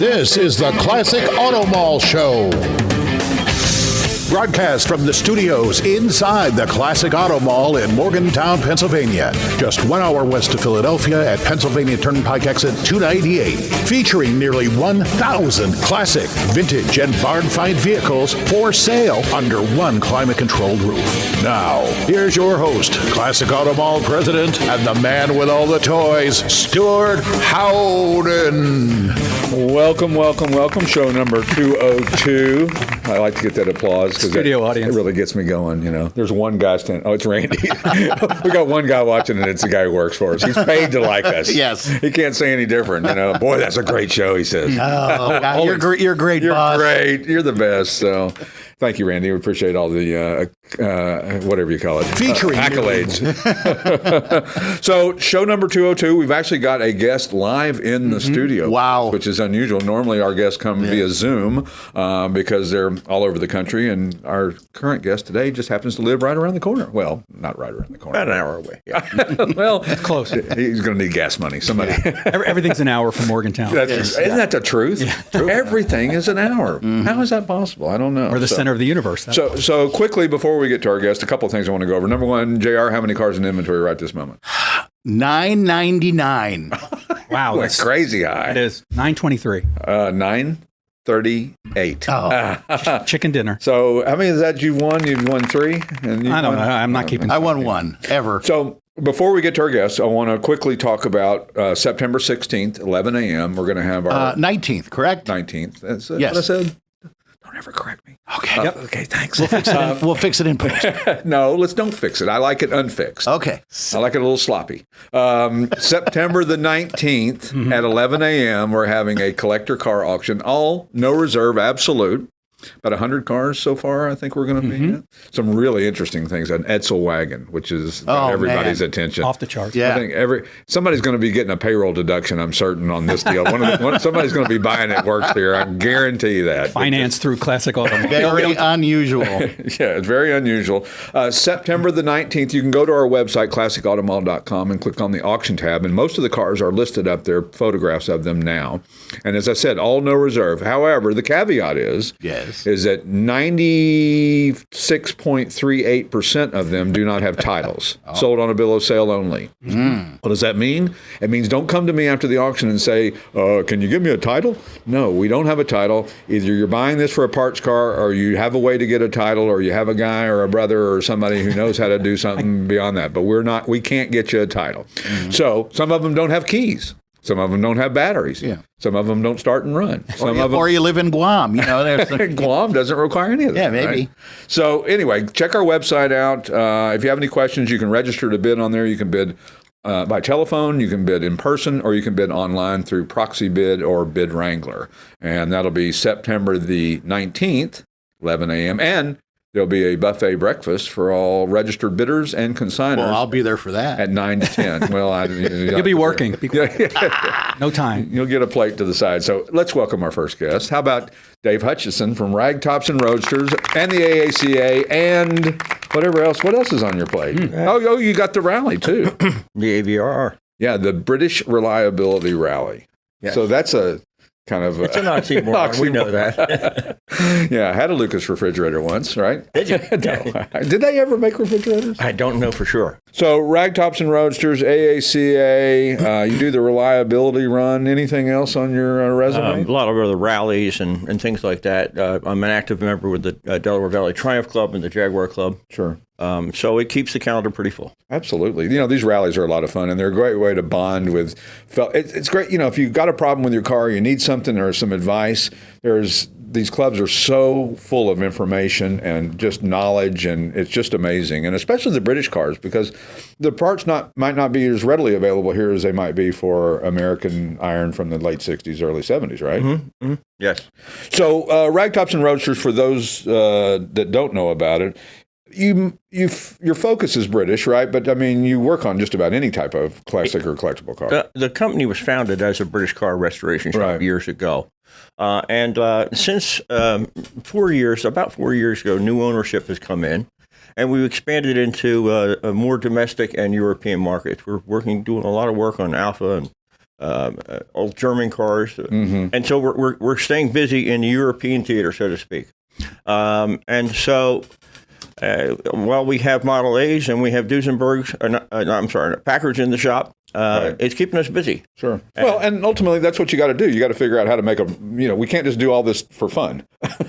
This is the Classic Auto Mall Show. Broadcast from the studios inside the Classic Auto Mall in Morgantown, Pennsylvania. Just 1 hour west of Philadelphia at Pennsylvania Turnpike exit 298. Featuring nearly 1,000 classic, vintage, and barn-find vehicles for sale under one climate-controlled roof. Now, here's your host, Classic Auto Mall president, and the man with all the toys, Stuart Howden. Welcome. Show number 202. I like to get that applause because it really gets me going. You know, there's one guy standing. Oh, it's Randy. We got one guy watching, and it's the guy who works for us. He's paid to like us. Yes, he can't say any different. You know, boy, that's a great show. He says. Oh, God, you're great, boss. You're great. You're the best. So, thank you, Randy. We appreciate all the whatever you call it, featuring accolades. So, show number 202. We've actually got a guest live in the studio. Wow, which is unusual. Normally, our guests come via Zoom because they're all over the country, and our current guest today just happens to live right around the corner. Well, not right around the corner. About an hour away. Yeah. Well, that's close. He's going to need gas money. Somebody. Everything's an hour from Morgantown. Isn't that the truth? Yeah. Everything is an hour. How is that possible? I don't know. Or the center of the universe. So quickly, before we get to our guest, a couple of things I want to go over. Number one, JR, how many cars in inventory right this moment? 999. Wow, that's crazy high. It is 923. 938. Oh, chicken dinner. So how many is that you've won? You've won 3? And I don't know. I'm not keeping. I won 1 ever. So before we get to our guests, I want to quickly talk about September 16th, 11 a.m. We're going to have our 19th, correct? 19th. That's yes. what I said. Don't ever correct me. Okay. Okay, thanks. We'll fix it in post. No, don't fix it. I like it unfixed. Okay. I like it a little sloppy. September the 19th at 11 a.m., we're having a collector car auction. All no reserve, absolute. About 100 cars so far, I think we're going to be at. Some really interesting things. An Edsel wagon, which is everybody's attention. Off the charts. Yeah. I think somebody's going to be getting a payroll deduction, I'm certain, on this deal. Somebody's going to be buying it works here. I guarantee you that. Finance through Classic Auto Mall. Very unusual. Yeah, it's very unusual. September the 19th, you can go to our website, classicautomall.com, and click on the auction tab. And most of the cars are listed up there, photographs of them now. And as I said, all no reserve. However, the caveat is that 96.38% of them do not have titles, sold on a bill of sale only. What does that mean? It means don't come to me after the auction and say, can you give me a title? No, we don't have a title. Either you're buying this for a parts car, or you have a way to get a title, or you have a guy or a brother or somebody who knows how to do something beyond that. But we can't get you a title. So some of them don't have keys. Some of them don't have batteries. Yeah. Some of them don't start and run. Or you live in Guam. You know, Guam doesn't require any of that. Yeah, maybe. Right? So anyway, check our website out. If you have any questions, you can register to bid on there. You can bid by telephone, you can bid in person, or you can bid online through Proxy Bid or Bid Wrangler. And that'll be September the 19th, 11 a.m. And there'll be a buffet breakfast for all registered bidders and consigners. Well, I'll be there for that. At 9 to 10. Well, you'll be working. No time. You'll get a plate to the side. So let's welcome our first guest. How about Dave Hutchison from Ragtops and Roadsters and the AACA and whatever else. What else is on your plate? Oh, you got the rally, too. The AVRR. Yeah, the British Reliability Rally. Yes. So that's a kind of... It's an oxymoron. We know that. Yeah, I had a Lucas refrigerator once, right? Did you? No. Did they ever make refrigerators? I don't know for sure. So Ragtops and Roadsters, AACA, you do the reliability run. Anything else on your resume? A lot of other rallies and things like that. I'm an active member with the Delaware Valley Triumph Club and the Jaguar Club. Sure. So it keeps the calendar pretty full. Absolutely. You know, these rallies are a lot of fun, and they're a great way to bond with it's great. You know, if you've got a problem with your car, you need something or some advice, these clubs are so full of information and just knowledge, and it's just amazing. And especially the British cars, because the parts might not be as readily available here as they might be for American iron from the late 60s, early 70s, right? Mm-hmm. Mm-hmm. Yes. So Ragtops and Roadsters, for those that don't know about it, your focus is British, right? But I mean, you work on just about any type of classic or collectible car. The company was founded as a British car restoration shop years ago. And since about 4 years ago, new ownership has come in, and we've expanded into a more domestic and European markets. We're doing a lot of work on Alfa and old German cars, and so we're staying busy in the European theater, so to speak. And so, while we have Model A's and we have Duesenbergs, Packards in the shop, it's keeping us busy. Sure. Well, and ultimately, that's what you got to do. You got to figure out how to make we can't just do all this for fun.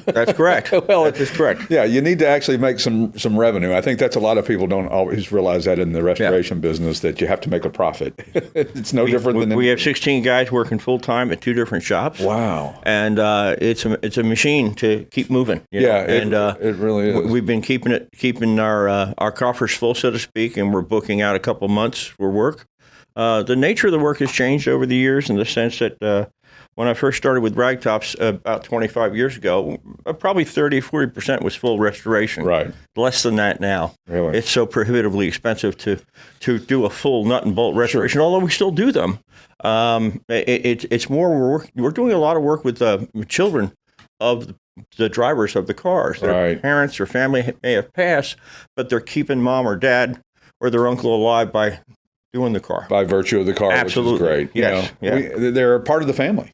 That's correct. Well, that is correct. Yeah, you need to actually make some revenue. I think that's a lot of people don't always realize that in the restoration business, that you have to make a profit. It's no different than... We have 16 guys working full-time at 2 different shops. Wow. And it's a machine to keep moving. It really is. We've been keeping our coffers full, so to speak, and we're booking out a couple months for work. The nature of the work has changed over the years, in the sense that when I first started with Ragtops about 25 years ago, probably 30-40% was full restoration. Right. Less than that now. Really? It's so prohibitively expensive to do a full nut and bolt restoration, although we still do them. It's more we're doing a lot of work with children of the drivers of the cars. Their parents or family may have passed, but they're keeping mom or dad or their uncle alive by doing the car. By virtue of the car, absolutely. Which is great. Yes. They're part of the family.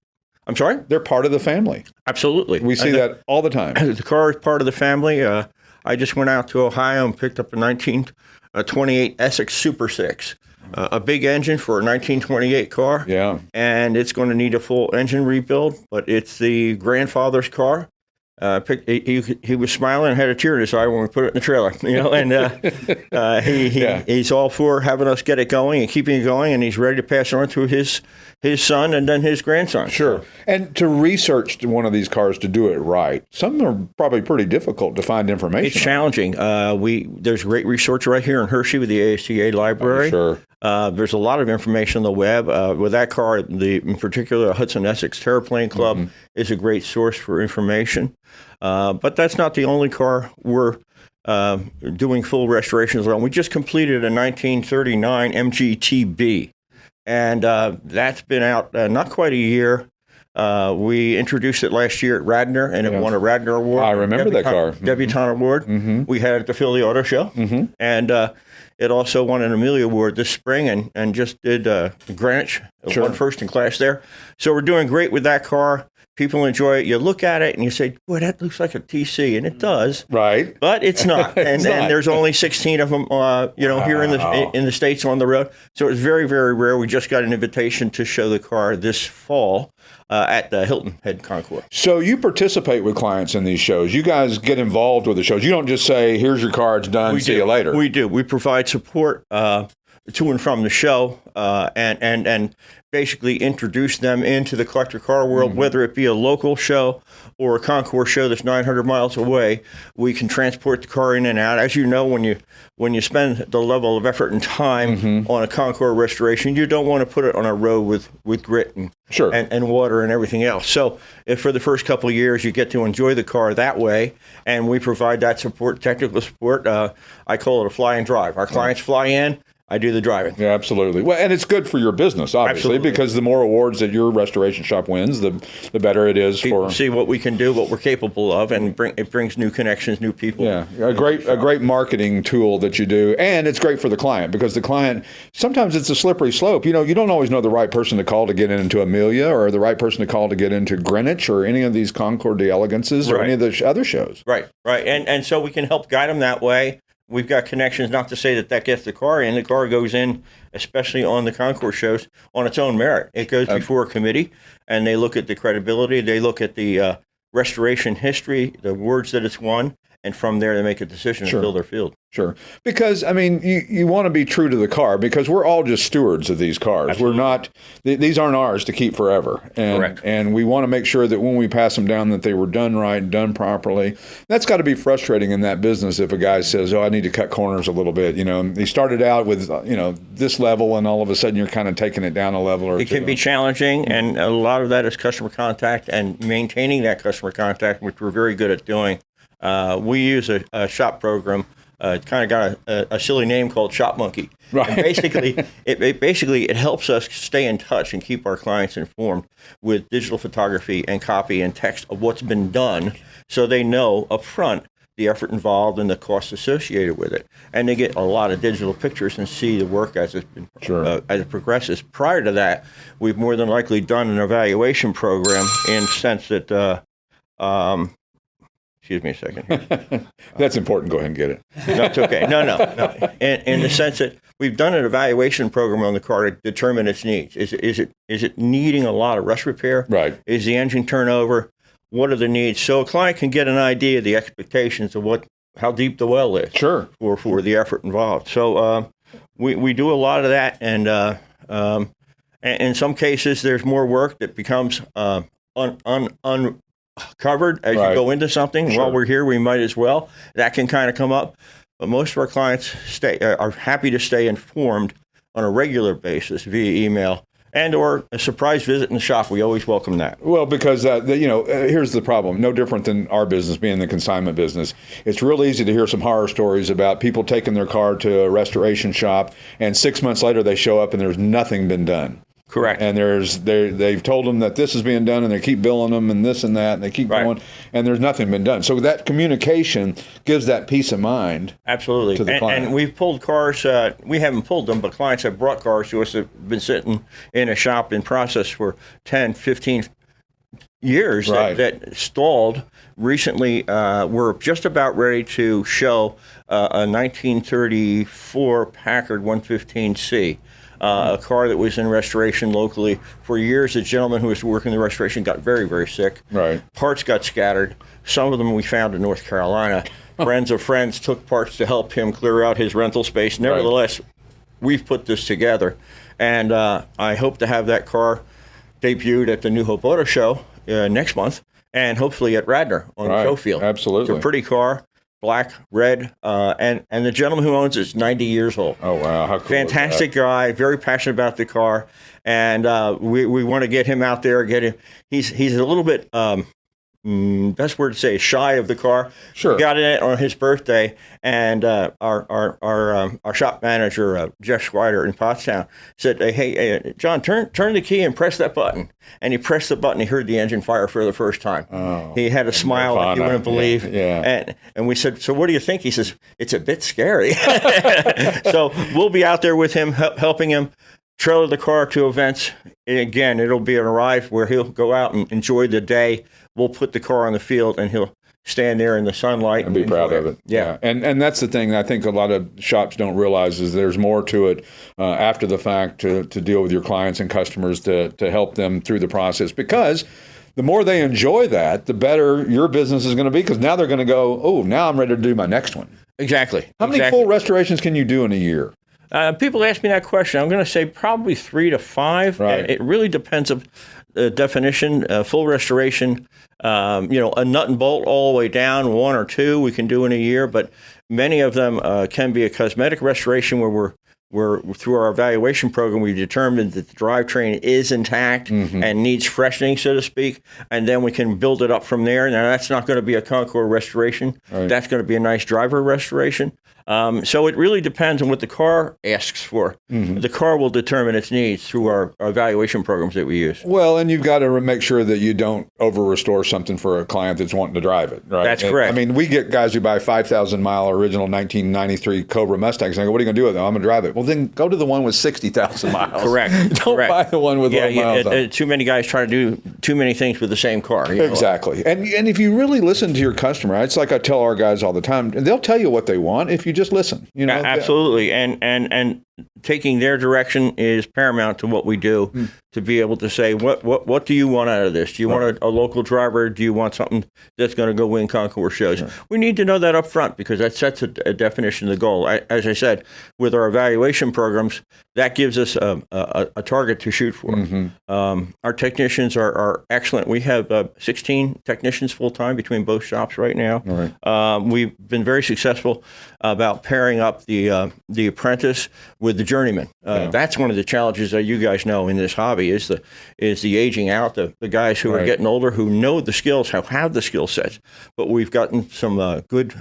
I'm sorry? They're part of the family. Absolutely. We see that all the time. The car is part of the family. I just went out to Ohio and picked up a 1928 Essex Super 6. A big engine for a 1928 car. Yeah. And it's going to need a full engine rebuild, but it's the grandfather's car. He was smiling and had a tear in his eye when we put it in the trailer, and he's all for having us get it going and keeping it going, and he's ready to pass it on to his son and then his grandson. Sure. And to research one of these cars to do it right, some are probably pretty difficult to find information. It's challenging. There's great research right here in Hershey with the AACA library. Sure. There's a lot of information on the web. With that car, in particular, Hutchison Essex Terraplane Club is a great source for information. But that's not the only car we're doing full restorations on. We just completed a 1939 MGTB, and that's been out not quite a year. We introduced it last year at Radnor, and it won a Radnor Award. I remember that car. Debutante Award. We had it at the Philly Auto Show. And it also won an Amelia Award this spring, and just did Greenwich. Won first in class there. So we're doing great with that car. People enjoy it. You look at it and you say, boy, that looks like a TC, and it does. Right. But it's not. And there's only 16 of them, here in the States on the road. So it's very, very rare. We just got an invitation to show the car this fall at the Hilton Head Concours. So you participate with clients in these shows. You guys get involved with the shows. You don't just say, here's your car, it's done, see you later. We do. We provide support to and from the show, and basically introduce them into the collector car world, whether it be a local show or a concours show that's 900 miles away. We can transport the car in and out. As you know, when you spend the level of effort and time on a concours restoration, you don't want to put it on a road with grit and water and everything else. So if for the first couple of years you get to enjoy the car that way, and we provide that support, technical support, I call it a fly and drive. Our clients fly in, I do the driving. Yeah, absolutely. Well, and it's good for your business, obviously, because the more awards that your restoration shop wins, the better it is people see what we can do, what we're capable of, and it brings new connections, new people. Yeah, a great marketing tool that you do, and it's great for the client, because the client, sometimes it's a slippery slope. You don't always know the right person to call to get into Amelia, or the right person to call to get into Greenwich, or any of these Concours d'Elegances, or any of the other shows. Right. And so we can help guide them that way. We've got connections, not to say that gets the car in. The car goes in, especially on the concours shows, on its own merit. It goes before a committee, and they look at the credibility. They look at the restoration history, the awards that it's won, and from there they make a decision to fill their field. Sure. Because, I mean, you want to be true to the car, because we're all just stewards of these cars. Absolutely. We're not, these aren't ours to keep forever. And, Correct. And we want to make sure that when we pass them down, that they were done right, done properly. That's got to be frustrating in that business if a guy says, I need to cut corners a little bit. He started out with, this level, and all of a sudden you're kind of taking it down a level or two. It can be challenging, and a lot of that is customer contact and maintaining that customer contact, which we're very good at doing. We use a shop program. It's kind of got a silly name called Shop Monkey. Right. And basically, it helps us stay in touch and keep our clients informed with digital photography and copy and text of what's been done, so they know up front the effort involved and the costs associated with it. And they get a lot of digital pictures and see the work as it progresses. Prior to that, we've more than likely done an evaluation program in the sense that, excuse me a second here. That's important. Go ahead and get it. No, it's okay. No. In the sense that we've done an evaluation program on the car to determine its needs. Is it needing a lot of rust repair? Right. Is the engine turnover? What are the needs? So a client can get an idea of the expectations of how deep the well is. Sure. For the effort involved. So we do a lot of that, and in some cases there's more work that becomes uncovered as you go into something. Sure. While we're here, we might as well. That can kind of come up. But most of our clients are happy to stay informed on a regular basis via email and or a surprise visit in the shop. We always welcome that. Well, because, here's the problem. No different than our business being the consignment business. It's real easy to hear some horror stories about people taking their car to a restoration shop, and 6 months later they show up and there's nothing been done. Correct. And they've told them that this is being done, and they keep billing them and this and that, and they keep going, and there's nothing been done. So that communication gives that peace of mind. Absolutely. To the client. And we've pulled cars. We haven't pulled them, but clients have brought cars to us that have been sitting in a shop in process for 10, 15 years that stalled. Recently, we're just about ready to show a 1934 Packard 115C. A car that was in restoration locally for years. A gentleman who was working the restoration got very, very sick. Right. Parts got scattered. Some of them we found in North Carolina. Friends of friends took parts to help him clear out his rental space. Nevertheless, we've put this together, and I hope to have that car debuted at the New Hope Auto Show next month, and hopefully at Radnor on the show field. Absolutely. It's a pretty car. Black, red, and the gentleman who owns it is 90 years old. Oh, wow. How cool. Fantastic guy, very passionate about the car, and we want to get him out there, he's a little bit, best word to say, shy of the car. Sure. We got it on his birthday, and our shop manager, Jeff Schweider in Pottstown, said, hey, John, turn the key and press that button. And he pressed the button, he heard the engine fire for the first time. Oh, he had a smile like you wouldn't believe. Yeah. And we said, so what do you think? He says, it's a bit scary. So we'll be out there with him, helping him trailer the car to events. Again, it'll be an arrive where he'll go out and enjoy the day. We'll put the car on the field, and he'll stand there in the sunlight and be proud of it. Yeah. And that's the thing I think a lot of shops don't realize is there's more to it after the fact to deal with your clients and customers to help them through the process, because the more they enjoy that, the better your business is going to be, because now they're going to go, oh, now I'm ready to do my next one. Exactly. How many full restorations can you do in a year? People ask me that question. I'm going to say probably 3 to 5. Right. It really depends on the definition. Full restoration, a nut and bolt all the way down, 1 or 2 we can do in a year, but many of them can be a cosmetic restoration where we're through our evaluation program, we determined that the drivetrain is intact and needs freshening, so to speak, and then we can build it up from there. Now, that's not going to be a Concours restoration. Right. That's going to be a nice driver restoration. So it really depends on what the car asks for. The car will determine its needs through our evaluation programs that we use. Well, and you've got to make sure that you don't over-restore something for a client that's wanting to drive it, right? That's correct. I mean, we get guys who buy 5,000-mile original 1993 Cobra Mustangs, and I go, what are you going to do with them? I'm going to drive it. Well, then go to the one with 60,000 miles. Correct. Don't buy the one with low miles on it. Too many guys try to do too many things with the same car. Exactly. And if you really listen to your customer, it's like I tell our guys all the time, they'll tell you what they want if you just listen. Absolutely. And taking their direction is paramount to what we do, to be able to say, what do you want out of this? Do you want a local driver? Do you want something that's going to go win Concours shows? Sure. We need to know that up front, because that sets a definition of the goal. As I said, with our evaluation programs, that gives us a target to shoot for. Our technicians are excellent. We have 16 technicians full-time between both shops right now. Right. We've been very successful about pairing up the apprentice with the journeyman. That's one of the challenges that you guys know in this hobby is the aging out, the guys who are getting older, who know the skills, have the skill sets. But we've gotten some good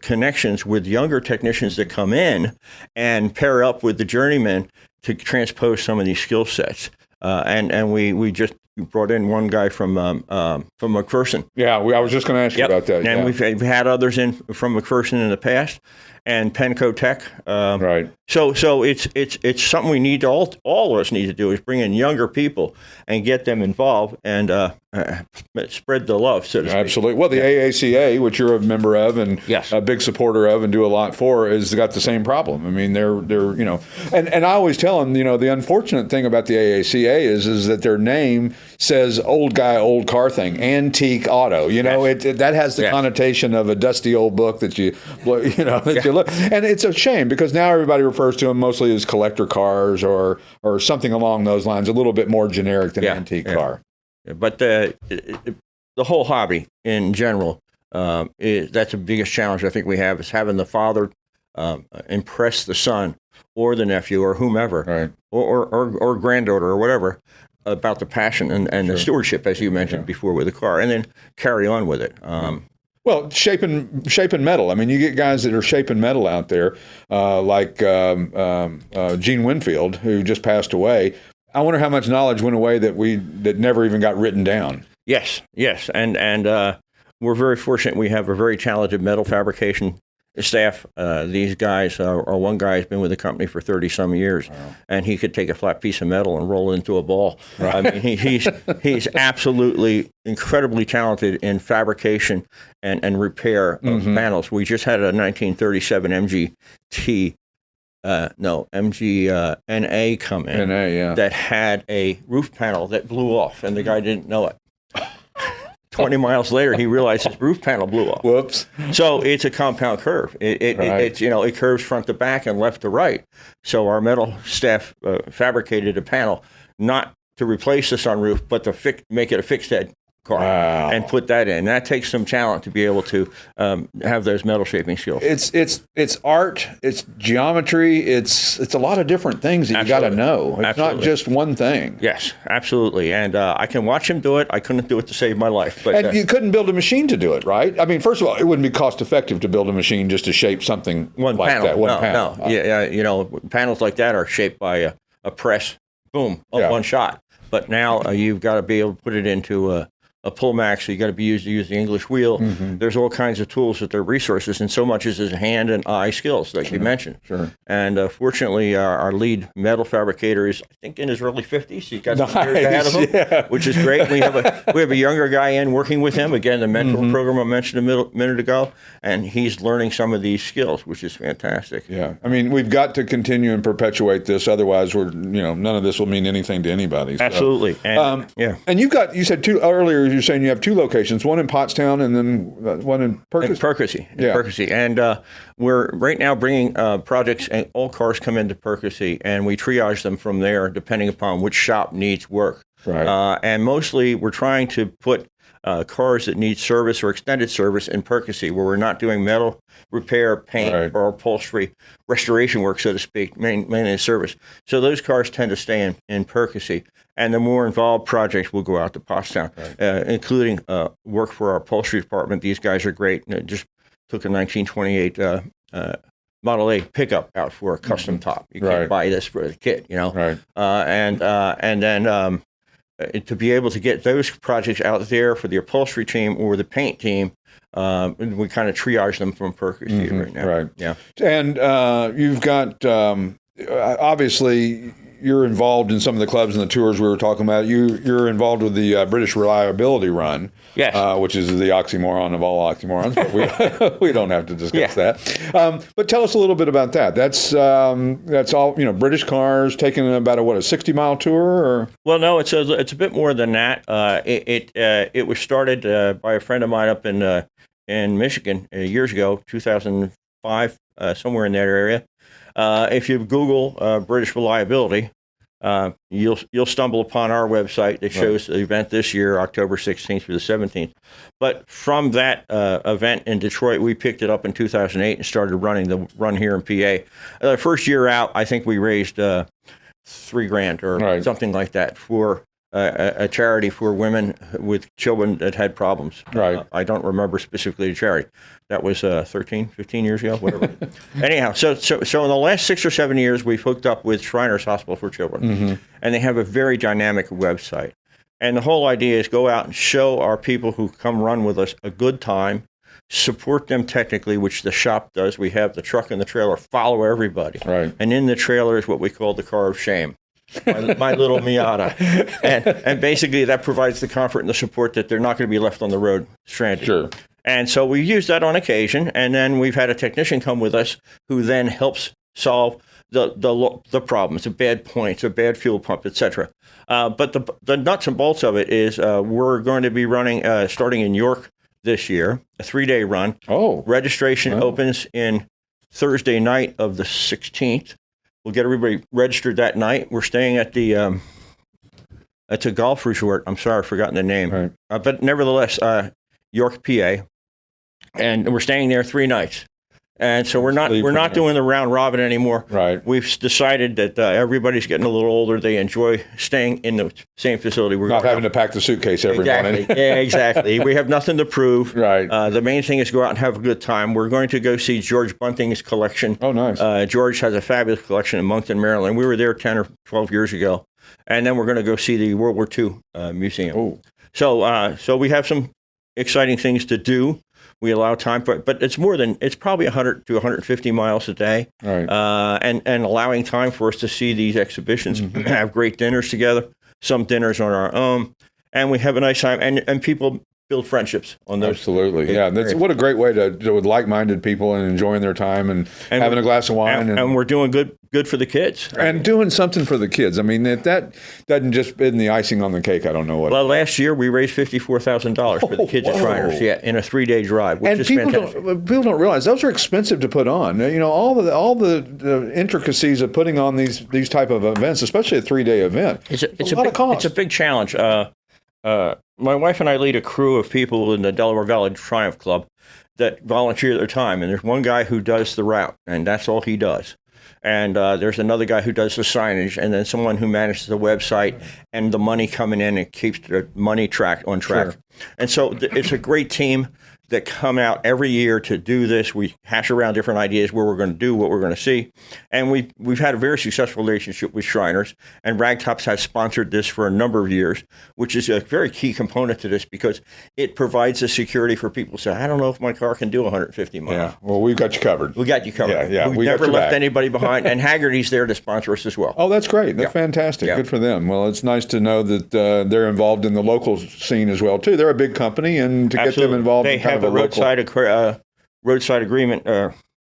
connections with younger technicians that come in and pair up with the journeyman to transpose some of these skill sets. And we just We brought in one guy from McPherson. Yeah, I was just going to ask you about that. And yeah. we've had others in from McPherson in the past, and Penco Tech. Right. So it's something we need to all of us need to do is bring in younger people and get them involved and spread the love, so to speak. Absolutely. Well, the AACA, which you're a member of and Yes. a big supporter of and do a lot for, has got the same problem. I mean, they're and I always tell them, the unfortunate thing about the AACA is that their name says old guy, old car thing, antique auto. That has the connotation of a dusty old book that you look. And it's a shame because now everybody refers to them mostly as collector cars or something along those lines, a little bit more generic than antique car. But the whole hobby in general, that's the biggest challenge I think we have is having the father impress the son or the nephew or whomever, right. or granddaughter or whatever about the passion and the stewardship, as you mentioned before, with the car, and then carry on with it. Well, shaping metal. I mean, you get guys that are shaping metal out there, like Gene Winfield, who just passed away. I wonder how much knowledge went away that never even got written down. Yes, and we're very fortunate. We have a very talented metal fabrication staff. These guys, or one guy has been with the company for 30-some years, and he could take a flat piece of metal and roll it into a ball. Right. I mean, he's absolutely incredibly talented in fabrication and repair of panels. We just had a 1937 MGT. NA come in that had a roof panel that blew off, and the guy didn't know it. 20 miles later, he realized his roof panel blew off. Whoops. So it's a compound curve. It curves front to back and left to right. So our metal staff fabricated a panel not to replace the sunroof, but to make it a fixed head car and put that in. That takes some talent to be able to have those metal shaping skills. It's art, it's geometry, it's a lot of different things that you got to know. It's not just one thing. Yes, absolutely. And I can watch him do it. I couldn't do it to save my life. But and you couldn't build a machine to do it, right? I mean, first of all, it wouldn't be cost effective to build a machine just to shape something like that. One panel. No. Yeah, panels like that are shaped by a press, boom, one shot. But now you've got to be able to put it into a pull max, so you got to be used to use the English wheel. There's all kinds of tools that they're resources, and so much is his hand and eye skills, like you mentioned. Sure. And fortunately, our lead metal fabricator is, I think, in his early 50s. He's got some years ahead of him, which is great. We have a younger guy in working with him. Again, the mentor program I mentioned a minute ago, and he's learning some of these skills, which is fantastic. Yeah, I mean, we've got to continue and perpetuate this. Otherwise, none of this will mean anything to anybody. So. Absolutely. And, and you said earlier. You're saying you have two locations, one in Pottstown and then one in Perkasie. Perkasie. And we're right now bringing projects, and all cars come into Perkasie, and we triage them from there depending upon which shop needs work. Right. And mostly we're trying to put cars that need service or extended service in Perkasie, where we're not doing metal repair, paint, or upholstery restoration work, so to speak, mainly service. So those cars tend to stay in Perkasie. And the more involved projects will go out to Pottstown, including work for our upholstery department. These guys are great. Just took a 1928 Model A pickup out for a custom top. You can't buy this for the kit, Right. And then to be able to get those projects out there for the upholstery team or the paint team, we kind of triage them from Perkasie right now. Right. Yeah. And you've got obviously. You're involved in some of the clubs and the tours we were talking about. You're involved with the British Reliability Run, which is the oxymoron of all oxymorons, but we don't have to discuss that. But tell us a little bit about that. That's all, British cars taking about a 60-mile tour? Or? Well, no, it's a bit more than that. It was started by a friend of mine up in Michigan years ago, 2005, somewhere in that area. If you Google British Reliability, you'll stumble upon our website that shows the event this year, October 16th through the 17th. But from that event in Detroit, we picked it up in 2008 and started running the run here in PA. The first year out, I think we raised $3,000 or something like that for a charity for women with children that had problems. Right. I don't remember specifically the charity. That was 13, 15 years ago, whatever. Anyhow, so in the last 6 or 7 years, we've hooked up with Shriners Hospital for Children, and they have a very dynamic website. And the whole idea is go out and show our people who come run with us a good time, support them technically, which the shop does. We have the truck and the trailer follow everybody. Right. And in the trailer is what we call the car of shame, my little Miata. And basically that provides the comfort and the support that they're not going to be left on the road stranded. Sure. And so we use that on occasion. And then we've had a technician come with us who then helps solve the problems, the bad points, a bad fuel pump, etc. But the nuts and bolts of it is we're going to be running, starting in York this year, a 3-day run. Oh. Registration opens in Thursday night of the 16th. We'll get everybody registered that night. We're staying at the it's a golf resort. I'm sorry, I've forgotten the name. Right. But nevertheless, York, PA. And we're staying there 3 nights. And so we're not doing the round robin anymore. Right. We've decided that everybody's getting a little older. They enjoy staying in the same facility. We're Not having to pack the suitcase every morning. Yeah, exactly. We have nothing to prove. Right. The main thing is go out and have a good time. We're going to go see George Bunting's collection. Oh, nice. George has a fabulous collection in Moncton, Maryland. We were there 10 or 12 years ago. And then we're going to go see the World War II museum. Oh. So we have some exciting things to do. We allow time for it, but it's probably 100 to 150 miles a day. Right. And allowing time for us to see these exhibitions, have great dinners together, some dinners on our own, and we have a nice time, and people build friendships on those. Absolutely. Yeah. That's what a great way to with like-minded people and enjoying their time and having a glass of wine. And we're doing good for the kids. And doing something for the kids. I mean, if that doesn't just been the icing on the cake, I don't know what. Well, last year we raised $54,000 for the kids at Shriners, in a 3-day drive, which and is people fantastic. people don't realize those are expensive to put on. You know, all the intricacies of putting on these type of events, especially a 3-day event. It's a lot of cost. It's a big challenge. My wife and I lead a crew of people in the Delaware Valley Triumph Club that volunteer their time. And there's one guy who does the route, and that's all he does. And there's another guy who does the signage, and then someone who manages the website and the money coming in and keeps the money on track. Sure. And so it's a great team that come out every year to do this. We hash around different ideas where we're going to do, what we're going to see. And we've had a very successful relationship with Shriners, and Ragtops has sponsored this for a number of years, which is a very key component to this because it provides the security for people to say, I don't know if my car can do 150 miles. Yeah, well, we've got you covered. We got you covered. Yeah, We've we got never your left back. anybody behind, and Haggerty's there to sponsor us as well. Oh, that's great. That's Yeah. fantastic. Yeah. Good for them. Well, it's nice to know that they're involved in the local scene as well, too. They're a big company, and to get them involved They in kind have of a a local... roadside agreement,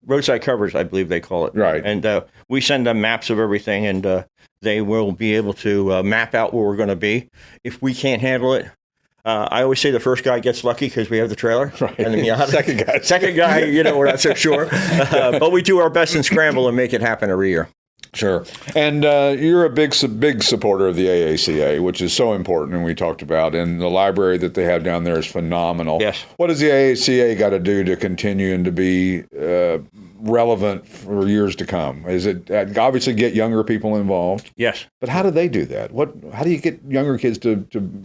roadside coverage, I believe they call it. Right. And we send them maps of everything, and they will be able to map out where we're going to be. If we can't handle it, I always say the first guy gets lucky because we have the trailer. Right. And the Miata. Second guy, we're not so sure. But we do our best and scramble and make it happen every year. Sure. And you're a big supporter of the AACA, which is so important, and we talked about. And the library that they have down there is phenomenal. Yes. What does the AACA got to do to continue and to be relevant for years to come? Is it obviously get younger people involved? Yes. But how do they do that? How do you get younger kids to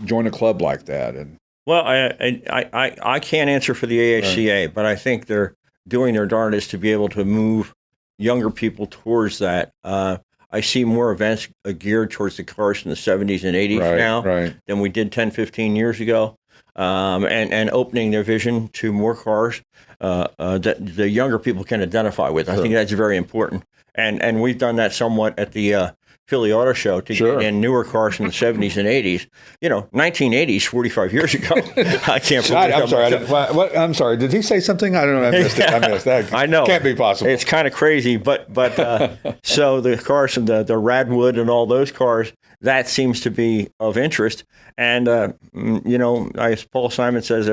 join a club like that? And well, I can't answer for the AACA, Right. but I think they're doing their darndest to be able to move younger people towards that. I see more events geared towards the cars from the 70s and 80s now than we did 10, 15 years ago, and opening their vision to more cars that the younger people can identify with. I think that's very important. And we've done that somewhat at the Philly Auto Show to get in newer cars from the 70s and 80s. 1980s, 45 years ago. I can't believe I'm sorry. I'm sorry. Did he say something? I don't know. I missed it. I missed that. I know. Can't be possible. It's kind of crazy, but so the cars from the Radwood and all those cars, that seems to be of interest. And as Paul Simon says,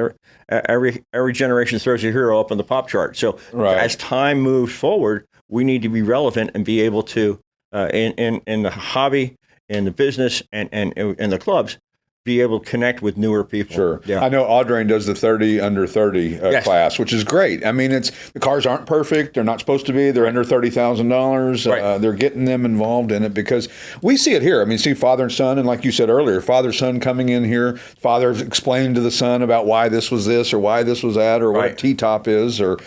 every generation throws a hero up on the pop chart. So as time moves forward, we need to be relevant and be able to in the hobby, in the business, and in the clubs, be able to connect with newer people. Sure. Yeah. I know Audrain does the 30 under 30 class, which is great. I mean, the cars aren't perfect. They're not supposed to be. They're under $30,000. Right. They're getting them involved in it because we see it here. I mean, see father and son, and like you said earlier, father-son coming in here, father's explaining to the son about why this was this or why this was that or what a T-top is or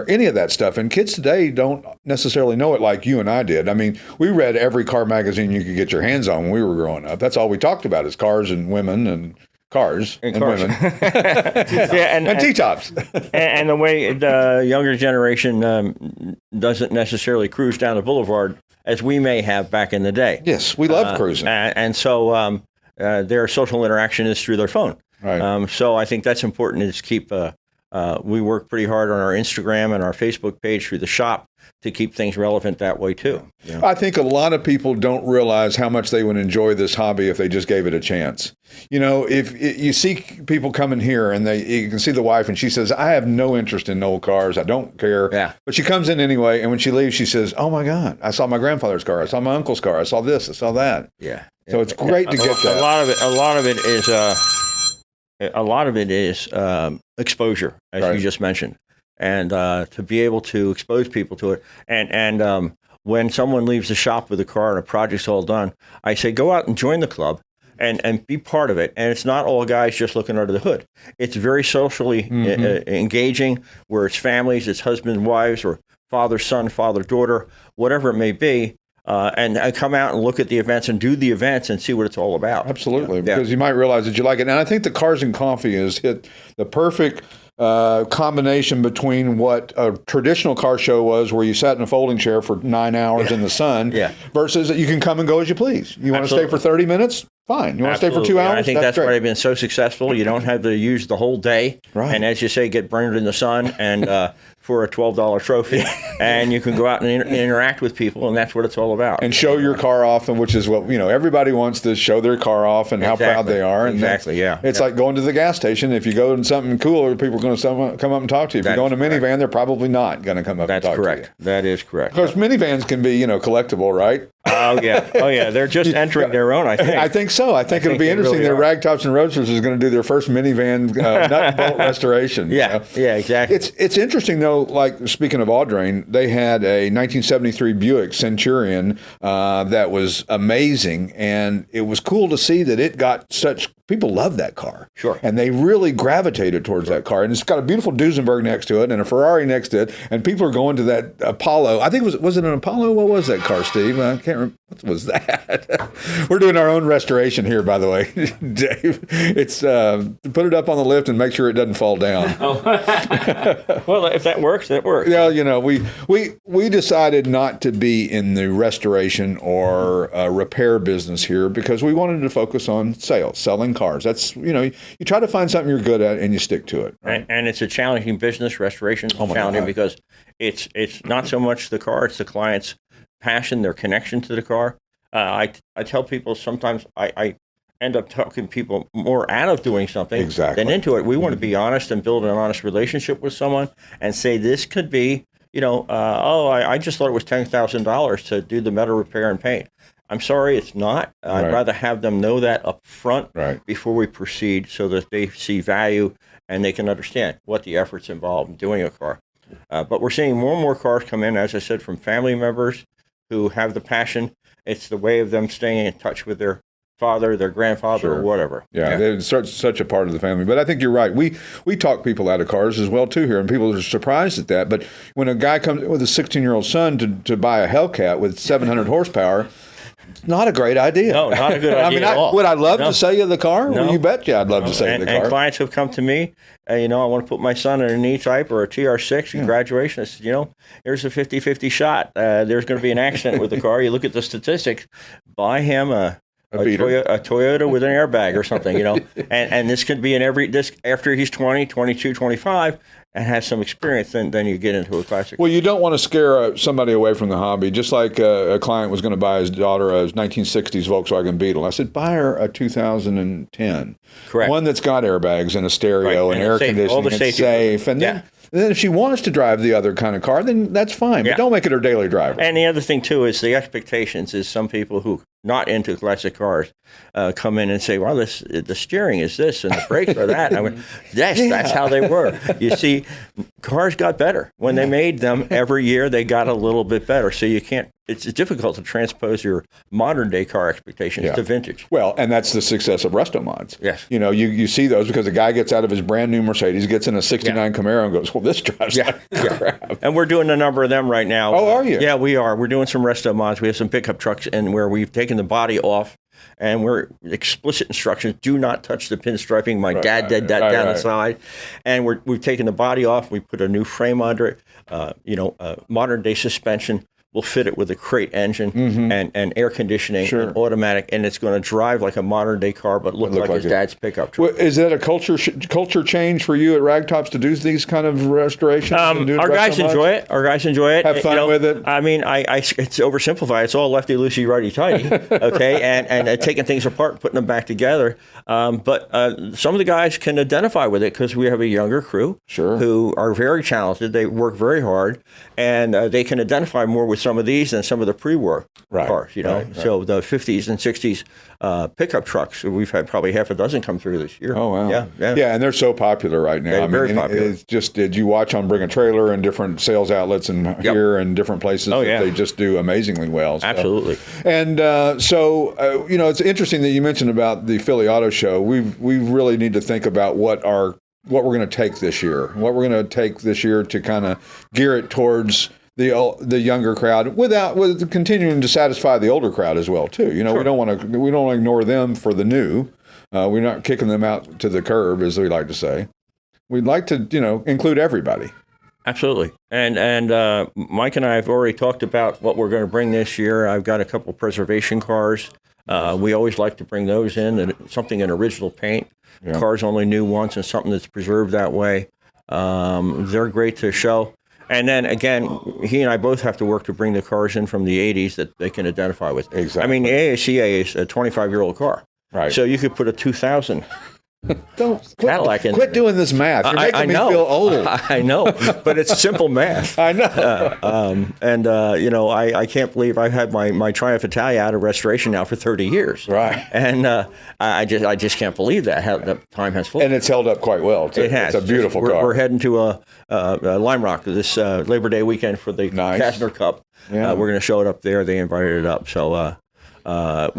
any of that stuff. And kids today don't necessarily know it like you and I did. I mean, we read every car magazine you could get your hands on when we were growing up. That's all we talked about is cars and women and cars and women Yeah, and T-tops. and the way the younger generation doesn't necessarily cruise down the boulevard as we may have back in the day. Yes, we love cruising. And so their social interaction is through their phone. Right. So I think that's important is keep, we work pretty hard on our Instagram and our Facebook page through the shop to keep things relevant that way too. You know? I think a lot of people don't realize how much they would enjoy this hobby if they just gave it a chance. You know, if you see people coming here and you can see the wife and she says, I have no interest in old cars. I don't care. Yeah. But she comes in anyway. And when she leaves, she says, oh my God, I saw my grandfather's car. I saw my uncle's car. I saw this. I saw that. Yeah. So it's great to get that. A lot of it is exposure, as Right. you just mentioned, and to be able to expose people to it. And when someone leaves the shop with a car and a project's all done, I say go out and join the club and be part of it. And it's not all guys just looking under the hood. It's very socially engaging, where it's families, it's husbands, wives, or father, son, father, daughter, whatever it may be. And come out and look at the events and do the events and see what it's all about. Absolutely, because you might realize that you like it. And I think the Cars and Coffee has hit the perfect combination between what a traditional car show was, where you sat in a folding chair for 9 hours in the sun, versus that you can come and go as you please. You want to stay for 30 minutes? Fine. You want to stay for 2 hours? I think that's great. why they've been so successful. You don't have to use the whole day. Right. And as you say, get burned in the sun and for a $12 trophy. And you can go out and interact with people, and that's what it's all about. And show your car off, and which is what, everybody wants to show their car off and how proud they are. And it's like going to the gas station. If you go in something cooler, people are going to come up and talk to you. If you go in a minivan, they're probably not going to come up and talk to you. That's correct. That is correct. Of course, minivans can be, collectible, right? Oh, yeah. They're just entering their own, I think. I think so. I think it'll be interesting. That Ragtops and Roadsters is going to do their first minivan nut and bolt restoration. Yeah, exactly. It's interesting, though, like speaking of Audrain, they had a 1973 Buick Centurion that was amazing, and it was cool to see that it got such... People love that car. Sure. And they really gravitated towards that car. And it's got a beautiful Duesenberg next to it and a Ferrari next to it. And people are going to that Apollo. I think was it an Apollo? What was that car, Steve? I can't remember. What was that? We're doing our own restoration here, by the way, Dave. It's put it up on the lift and make sure it doesn't fall down. Well, if that works, that works. Yeah, we decided not to be in the restoration or repair business here because we wanted to focus on selling cars. That's, you try to find something you're good at and you stick to it. Right? And it's a challenging business. Restoration is challenging because it's not so much the car, it's the client's passion, their connection to the car. I tell people sometimes I end up talking people more out of doing something than into it. We want to be honest and build an honest relationship with someone and say this could be, I just thought it was $10,000 to do the metal repair and paint. I'm sorry, it's not. I'd rather have them know that up front before we proceed so that they see value and they can understand what the efforts involved in doing a car. But we're seeing more and more cars come in, as I said, from family members who have the passion. It's the way of them staying in touch with their father, their grandfather, or whatever. Yeah, it's such a part of the family. But I think you're right. We talk people out of cars as well, too, here, and people are surprised at that. But when a guy comes with a 16-year-old son to buy a Hellcat with 700 horsepower, not a great idea. No, not a good idea at all. Would I love to sell you the car? No. Well, you bet you I'd love to sell you the car. And clients have come to me, I want to put my son in an E-Type or a TR6 in graduation. I said, here's a 50-50 shot. There's going to be an accident with the car. You look at the statistics, buy him a Toyota with an airbag or something, and this could be after he's 20, 22, 25, and has some experience, then you get into a classic. Well, you don't want to scare somebody away from the hobby. Just like a client was going to buy his daughter a 1960s Volkswagen Beetle. I said, buy her a 2010. Correct. One that's got airbags and a stereo and air conditioning and safe. And then if she wants to drive the other kind of car, then that's fine. But don't make it her daily driver. And the other thing, too, is the expectations is some people who not into classic cars come in and say, well, the steering is this and the brakes are that. And I went, yes, that's how they were. You see, cars got better. When they made them every year, they got a little bit better. So it's difficult to transpose your modern day car expectations to vintage. Well, and that's the success of resto mods. Yes. You see those because a guy gets out of his brand new Mercedes, gets in a 69 Camaro and goes, well, this drives like crap. And we're doing a number of them right now. Oh, are you? Yeah, we are. We're doing some resto mods. We have some pickup trucks where we've taken the body off and we're explicit instructions: do not touch the pinstriping. My dad did that down the side, and we've taken the body off. We put a new frame under it. Modern day suspension. We'll fit it with a crate engine and air conditioning and automatic, and it's going to drive like a modern day car, but look like his dad's pickup truck. Well, is that a culture change for you at Ragtops to do these kind of restorations? Our guys enjoy it. Have fun with it. I mean, it's oversimplified. It's all lefty loosey, righty tighty. Okay, and taking things apart, and putting them back together. But some of the guys can identify with it because we have a younger crew who are very talented. They work very hard, and they can identify more with some of these than some of the pre-war cars. So the 50s and 60s pickup trucks, we've had probably half a dozen come through this year. Oh, wow. Yeah, and they're so popular right now. They're very popular. It's just, did you watch on Bring a Trailer and different sales outlets and here and different places? They just do amazingly well. So. Absolutely. And it's interesting that you mentioned about the Philly Auto Show. We really need to think about what we're going to take this year. What we're going to take this year to kind of gear it towards the younger crowd with continuing to satisfy the older crowd as well too. We don't want to ignore them for the new. We're not kicking them out to the curb, as we like to say. We'd like to include everybody. Absolutely. And Mike and I have already talked about what we're going to bring this year. I've got a couple preservation cars. We always like to bring those in, something in original paint. Yeah. Cars only new once, and something that's preserved that way. They're great to show. And then, again, he and I both have to work to bring the cars in from the 80s that they can identify with. Exactly. I mean, the AACA is a 25-year-old car. Right. So you could put a 2000 Cadillac in. Quit doing this math. You're making me feel old. I know, but it's simple math. I know. I can't believe I've had my Triumph Italia out of restoration now for 30 years. Right. And I just can't believe how the time has flown. And it's held up quite well. It has. It's a beautiful car. We're heading to Lime Rock this Labor Day weekend for the Kastner Cup. Yeah. We're going to show it up there. They invited it up. So I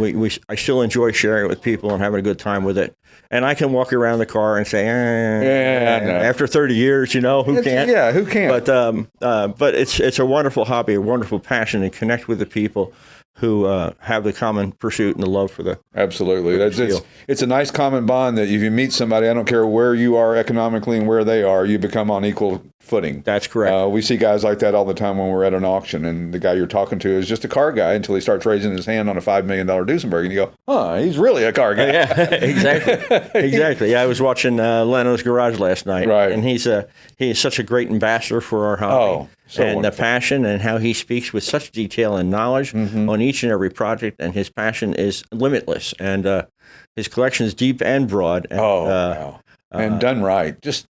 still enjoy sharing it with people and having a good time with it. And I can walk around the car and say, after 30 years, who can't? Yeah, who can't? But it's a wonderful hobby, a wonderful passion, and connect with the people who have the common pursuit and the love for the. Absolutely. It's a nice common bond that if you meet somebody, I don't care where you are economically and where they are, you become on equal footing. That's correct. We see guys like that all the time when we're at an auction, and the guy you're talking to is just a car guy until he starts raising his hand on a $5 million Duesenberg, and you go, he's really a car guy. Yeah, exactly. Yeah, I was watching Leno's Garage last night, right? And he is such a great ambassador for our hobby. So and wonderful. The passion and how he speaks with such detail and knowledge on each and every project, and his passion is limitless, and his collection is deep and broad. And, wow. And done right. Just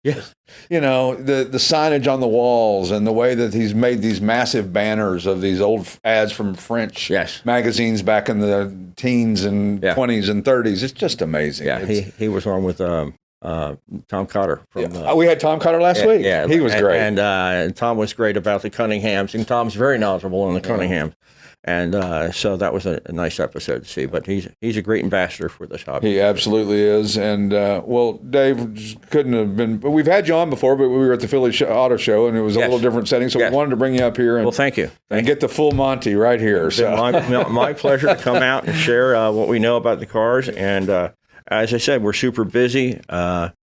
yes. The signage on the walls and the way that he's made these massive banners of these old ads from French magazines back in the teens and 20s and 30s. It's just amazing. Yeah, he was on with Tom Cotter. We had Tom Cotter last week. Yeah, he was great. And Tom was great about the Cunninghams, and Tom's very knowledgeable on the Cunninghams. And so that was a nice episode to see. But he's a great ambassador for this hobby. He absolutely is. And, Dave, couldn't have been... We've had you on before, but we were at the Philly Auto Show, and it was a little different setting. So we wanted to bring you up here. And, thank you. And get the full Monty right here. It's been my pleasure to come out and share what we know about the cars. And as I said, we're super busy. Check out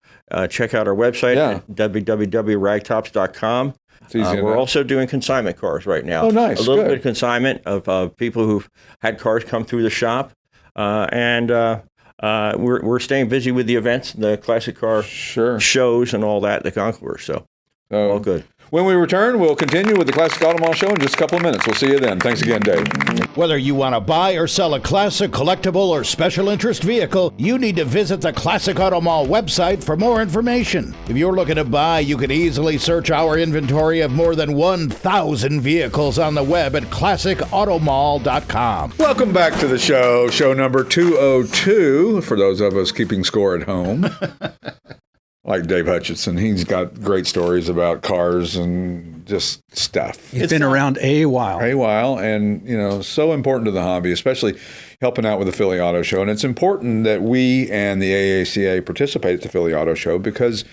our website at www.ragtops.com. We're also doing consignment cars right now. Oh, nice. A little bit of consignment of people who've had cars come through the shop. And we're staying busy with the events, the classic car shows and all that, the concourse. So all good. When we return, we'll continue with the Classic Auto Mall Show in just a couple of minutes. We'll see you then. Thanks again, Dave. Whether you want to buy or sell a classic, collectible, or special interest vehicle, you need to visit the Classic Auto Mall website for more information. If you're looking to buy, you can easily search our inventory of more than 1,000 vehicles on the web at classicautomall.com. Welcome back to the show, show number 202, for those of us keeping score at home. like Dave Hutchison. He's got great stories about cars and just stuff. He's been around a while. A while, and so important to the hobby, especially helping out with the Philly Auto Show. And it's important that we and the AACA participate at the Philly Auto Show because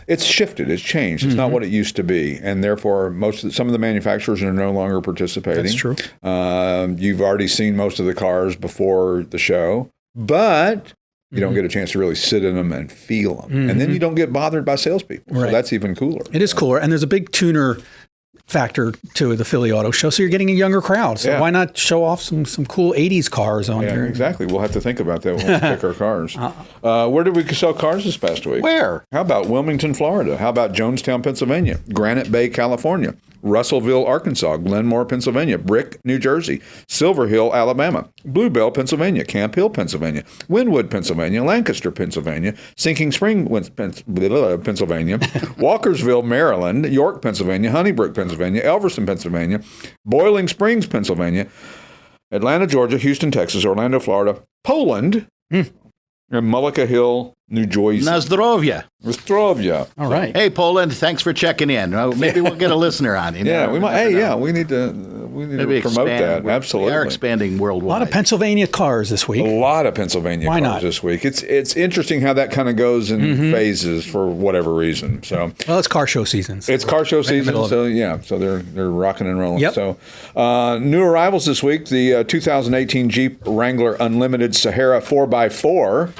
it's shifted, it's changed. It's not what it used to be, and therefore some of the manufacturers are no longer participating. That's true. You've already seen most of the cars before the show, but you don't get a chance to really sit in them and feel them. And then you don't get bothered by salespeople. Right. So that's even cooler. It is cooler. And there's a big tuner factor to the Philly Auto Show. So you're getting a younger crowd. So why not show off some cool 80s cars on Yeah, here? exactly. We'll have to think about that when we pick our cars. Where did we sell cars this past week? Where? How about Wilmington, Florida? How about Jonestown, Pennsylvania? Granite Bay, California? Russellville, Arkansas, Glenmore, Pennsylvania, Brick, New Jersey, Silver Hill, Alabama, Bluebell, Pennsylvania, Camp Hill, Pennsylvania, Wynwood, Pennsylvania, Lancaster, Pennsylvania, Sinking Spring, Pennsylvania, Walkersville, Maryland, York, Pennsylvania, Honeybrook, Pennsylvania, Elverson, Pennsylvania, Boiling Springs, Pennsylvania, Atlanta, Georgia, Houston, Texas, Orlando, Florida, Poland, and Mullica Hill, New Jersey. Nazdrovia. Ostrovia. All right. Hey, Poland, thanks for checking in. Maybe we'll get a listener on. Yeah, we might. Hey, yeah, we need to Maybe promote expand. that. Absolutely. We are expanding A worldwide. lot of Pennsylvania cars this week. A lot of Pennsylvania Why cars not? this week. It's interesting how that kind of goes in phases for whatever reason. So Well, it's car show season. it's car show season. middle of So yeah, so they're rocking and rolling. Yep. So new arrivals this week: the 2018 Jeep Wrangler Unlimited Sahara 4x4.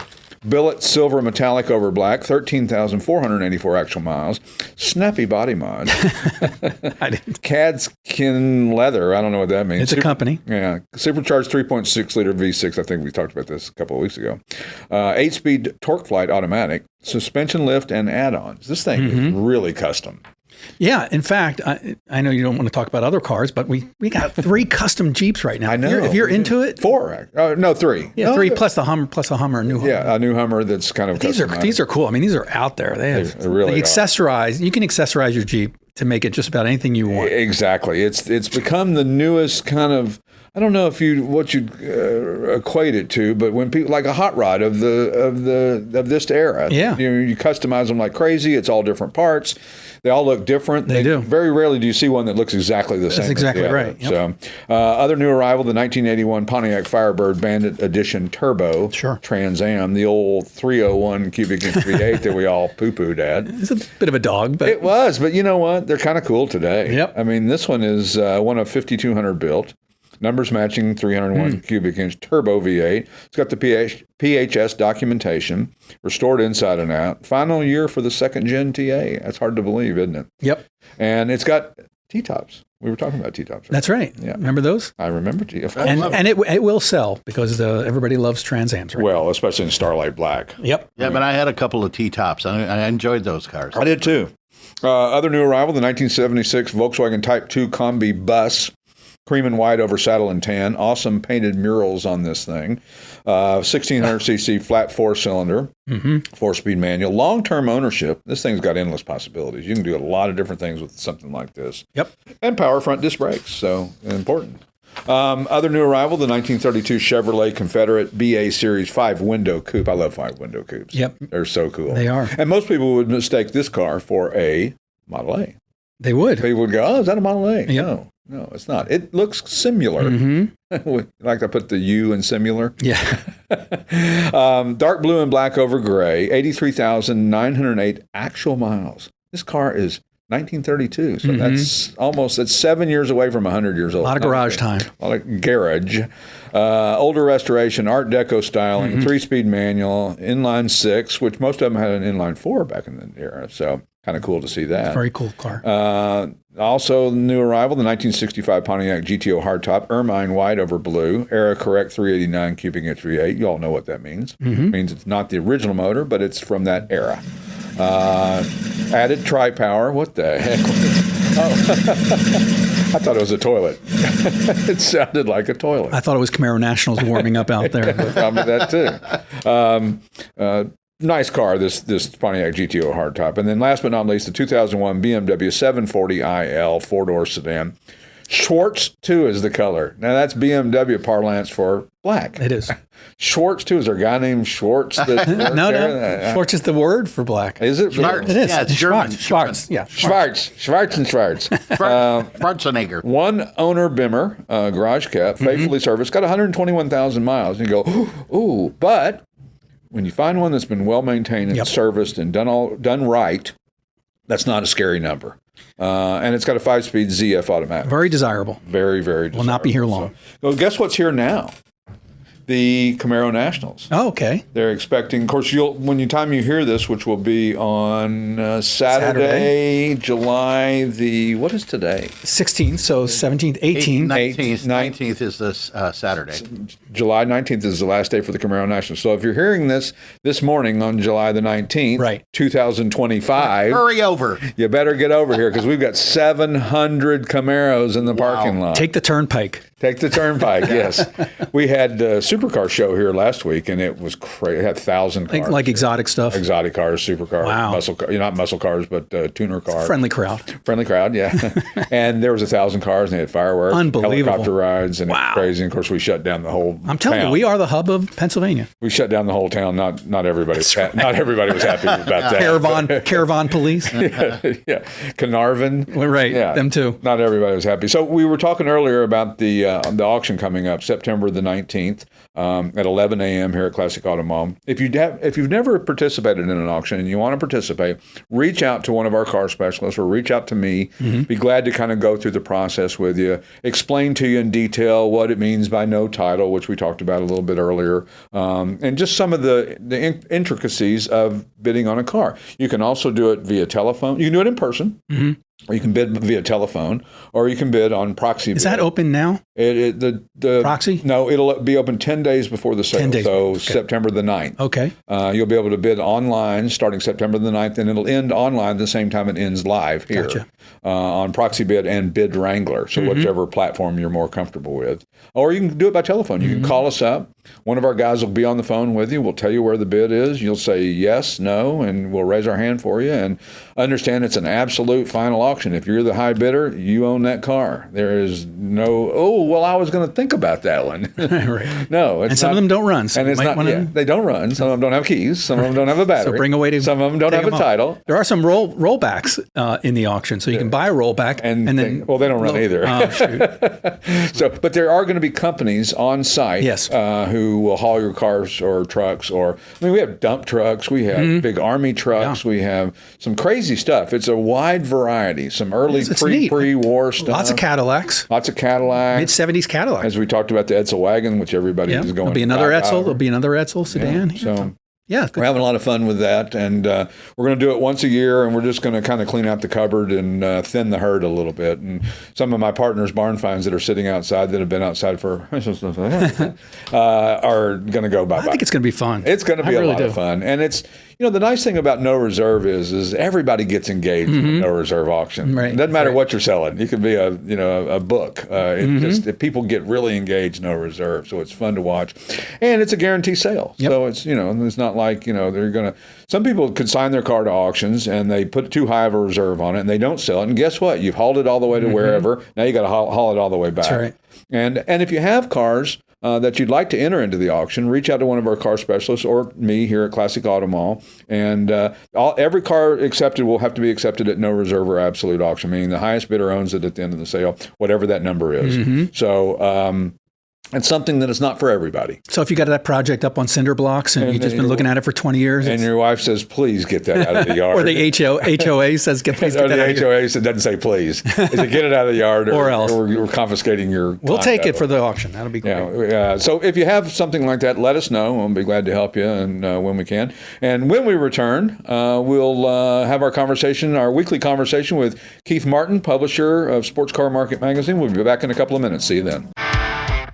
Billet silver metallic over black, 13,484 actual miles. Snappy body mod. I didn't. Cadskin leather. I don't know what that means. It's a company. Yeah. Supercharged 3.6 liter V6. I think we talked about this a couple of weeks ago. 8-speed torque flight automatic, suspension lift, and add-ons. This thing is really custom. Yeah. In fact, I know you don't want to talk about other cars, but we got 3 custom Jeeps right now. I know. If you're into it. 4. No, 3. Yeah, No, 3 plus a Hummer, a new Hummer. Yeah, a new Hummer that's kind of These are cool. I mean, these are out there. They really are. accessorize. You can accessorize your Jeep to make it just about anything you want. Exactly. It's become the newest kind of. I don't know if what you'd equate it to, but when people like a hot rod of this era, Yeah. you customize them like crazy. It's all different parts. They all look different. They do. Very rarely do you see one that looks exactly the same. That's exactly as the other. right. Yep. So, other new arrival: the 1981 Pontiac Firebird Bandit Edition Turbo Trans Am, the old 301 cubic inch V8 that we all poo-pooed at. It's a bit of a dog, but It was, but you know what? They're kind of cool today. Yep. I mean, this one is one of 5,200 built. Numbers matching 301 cubic inch turbo V8. It's got the PHS documentation, restored inside and out. Final year for the second gen TA. That's hard to believe, isn't it? Yep. And it's got T-tops. We were talking about T-tops. Right? That's right. Yeah. Remember those? I remember T-tops. And it will sell because everybody loves Trans Ams. Right? Well, especially in Starlight Black. Yep. Yeah, but I had a couple of T-tops. I enjoyed those cars. I did too. Other new arrival, the 1976 Volkswagen Type 2 Combi Bus. Cream and white over saddle and tan. Awesome painted murals on this thing. 1600cc flat 4-cylinder, 4-speed manual. Long-term ownership. This thing's got endless possibilities. You can do a lot of different things with something like this. Yep. And power front disc brakes, so important. Other new arrival, the 1932 Chevrolet Confederate BA Series 5-window coupe. I love 5-window coupes. Yep. They're so cool. They are. And most people would mistake this car for a Model A. They would. People would go, oh, is that a Model A? Yep. No, it's not. It looks similar. Like I put the U in similar. Yeah. Dark blue and black over gray, 83,908 actual miles. This car is 1932, so that's 7 years away from 100 years old. A lot of garage time. A lot of garage. Older restoration, Art Deco styling, 3-speed manual, inline 6, which most of them had an inline 4 back in the era, so kind of cool to see that. Very cool car. Also, new arrival, the 1965 Pontiac GTO hardtop, ermine white over blue, era correct 389 cubic inch V8. You all know what that means. It means it's not the original motor, but it's from that era. Added tri-power. What the heck? I thought it was a toilet. It sounded like a toilet. I thought it was Camaro Nationals warming up out there. Probably that too. Nice car, this Pontiac GTO hardtop. And then last but not least, the 2001 BMW 740iL 4-door sedan. Schwartz 2 is the color. Now, that's BMW parlance for black. It is. Schwartz 2, is there a guy named Schwartz? No. Schwartz is the word for black. Is it? Schwartz. It is. Yeah, it's German. Schwartz. Yeah. Schwartz and Schwartz. Schwarzenegger. One owner Bimmer, garage kept, faithfully serviced, got 121,000 miles. And you go, ooh, but when you find one that's been well maintained and serviced and done right, that's not a scary number. And it's got a 5-speed ZF automatic. Very desirable. Very, very desirable. Will not be here long. So, well, guess what's here now? The Camaro Nationals. Oh, okay. They're expecting, of course, when time you hear this, which will be on Saturday, July what is today? 16th, so 17th, 18th. 19th is this Saturday. July 19th is the last day for the Camaro Nationals. So if you're hearing this morning on July the 19th, right. 2025. Hurry over. You better get over here because we've got 700 Camaros in the parking lot. Take the turnpike. Take the turnpike, yes. We had a supercar show here last week, and it was crazy. It had 1,000 cars. Like exotic stuff. Exotic cars, supercars, muscle cars. Not muscle cars, but tuner cars. Friendly crowd. Friendly crowd, yeah. And there was 1,000 cars, and they had fireworks. Unbelievable. Helicopter rides, and it was crazy. And of course, we shut down the whole I'm telling you, we are the hub of Pennsylvania. We shut down the whole town. Not everybody was happy about that. Caravan police. Yeah. Carnarvon. Right, yeah. them too. Not everybody was happy. So we were talking earlier about the auction coming up September the 19th at 11 a.m. here at Classic Auto Mall. If you've never participated in an auction and you want to participate, reach out to one of our car specialists or reach out to me. Mm-hmm. Be glad to kind of go through the process with you, explain to you in detail what it means by no title, which we talked about a little bit earlier, and just some of the intricacies of bidding on a car. You can also do it via telephone. You can do it in person. Mm-hmm. Or you can bid via telephone, or you can bid on proxy. Is that open now? The proxy? No, it'll be open 10 days before the sale. 10 days. So okay. September the 9th. Okay. You'll be able to bid online starting September the 9th, and it'll end online the same time it ends live here. Gotcha. On Proxy Bid and Bid Wrangler, so whichever platform you're more comfortable with. Or you can do it by telephone. You can call us up. One of our guys will be on the phone with you. We'll tell you where the bid is. You'll say yes, no, and we'll raise our hand for you. And understand it's an absolute final auction. If you're the high bidder, you own that car. There is no, I was going to think about that one. Right. No. It's and some of them don't run. So and it's not, they don't run. Some of them don't have keys. Some of them don't have a battery. So bring away to some of them don't have a title. There are some rollbacks in the auction. So you can buy a rollback. And then they don't run either. Oh, shoot. But there are going to be companies on site yes. Who will haul your cars or trucks. We have dump trucks. We have big army trucks. Yeah. We have some crazy stuff. It's a wide variety. Some early pre-war stuff. Lots of Cadillacs. Mid-70s Cadillacs. As we talked about the Edsel wagon, which everybody is going to There'll be another Edsel. There'll be another Edsel sedan. Yeah. So yeah, we're having a lot of fun with that, and we're going to do it once a year, and we're just going to kind of clean out the cupboard and thin the herd a little bit. And some of my partners' barn finds that are sitting outside that have been outside for are going to go bye-bye. I think it's going to be fun. It's going to be a lot of fun, and it's the nice thing about no reserve is everybody gets engaged in a no reserve auction. Right. It doesn't matter what you're selling. You could be a book. People get really engaged no reserve, so it's fun to watch, and it's a guarantee sale. Yep. So it's it's not like they're gonna. Some people could sign their car to auctions and they put too high of a reserve on it and they don't sell it. And guess what? You've hauled it all the way to wherever. Now you got to haul it all the way back. That's right. And if you have cars that you'd like to enter into the auction, reach out to one of our car specialists or me here at Classic Auto Mall. And every car accepted will have to be accepted at no reserve or absolute auction, meaning the highest bidder owns it at the end of the sale, whatever that number is. Mm-hmm. So it's something that is not for everybody. So if you got that project up on cinder blocks and you've just been looking at it for 20 years. And your wife says, please get that out of the yard. Or the HOA says, please get that out of the yard. HOA doesn't say please. Is it get it out of the yard or else. Or we're confiscating your We'll take it for the auction. That'll be great. Yeah. So if you have something like that, let us know. We'll be glad to help you and when we can. And when we return, we'll have our weekly conversation with Keith Martin, publisher of Sports Car Market Magazine. We'll be back in a couple of minutes. See you then.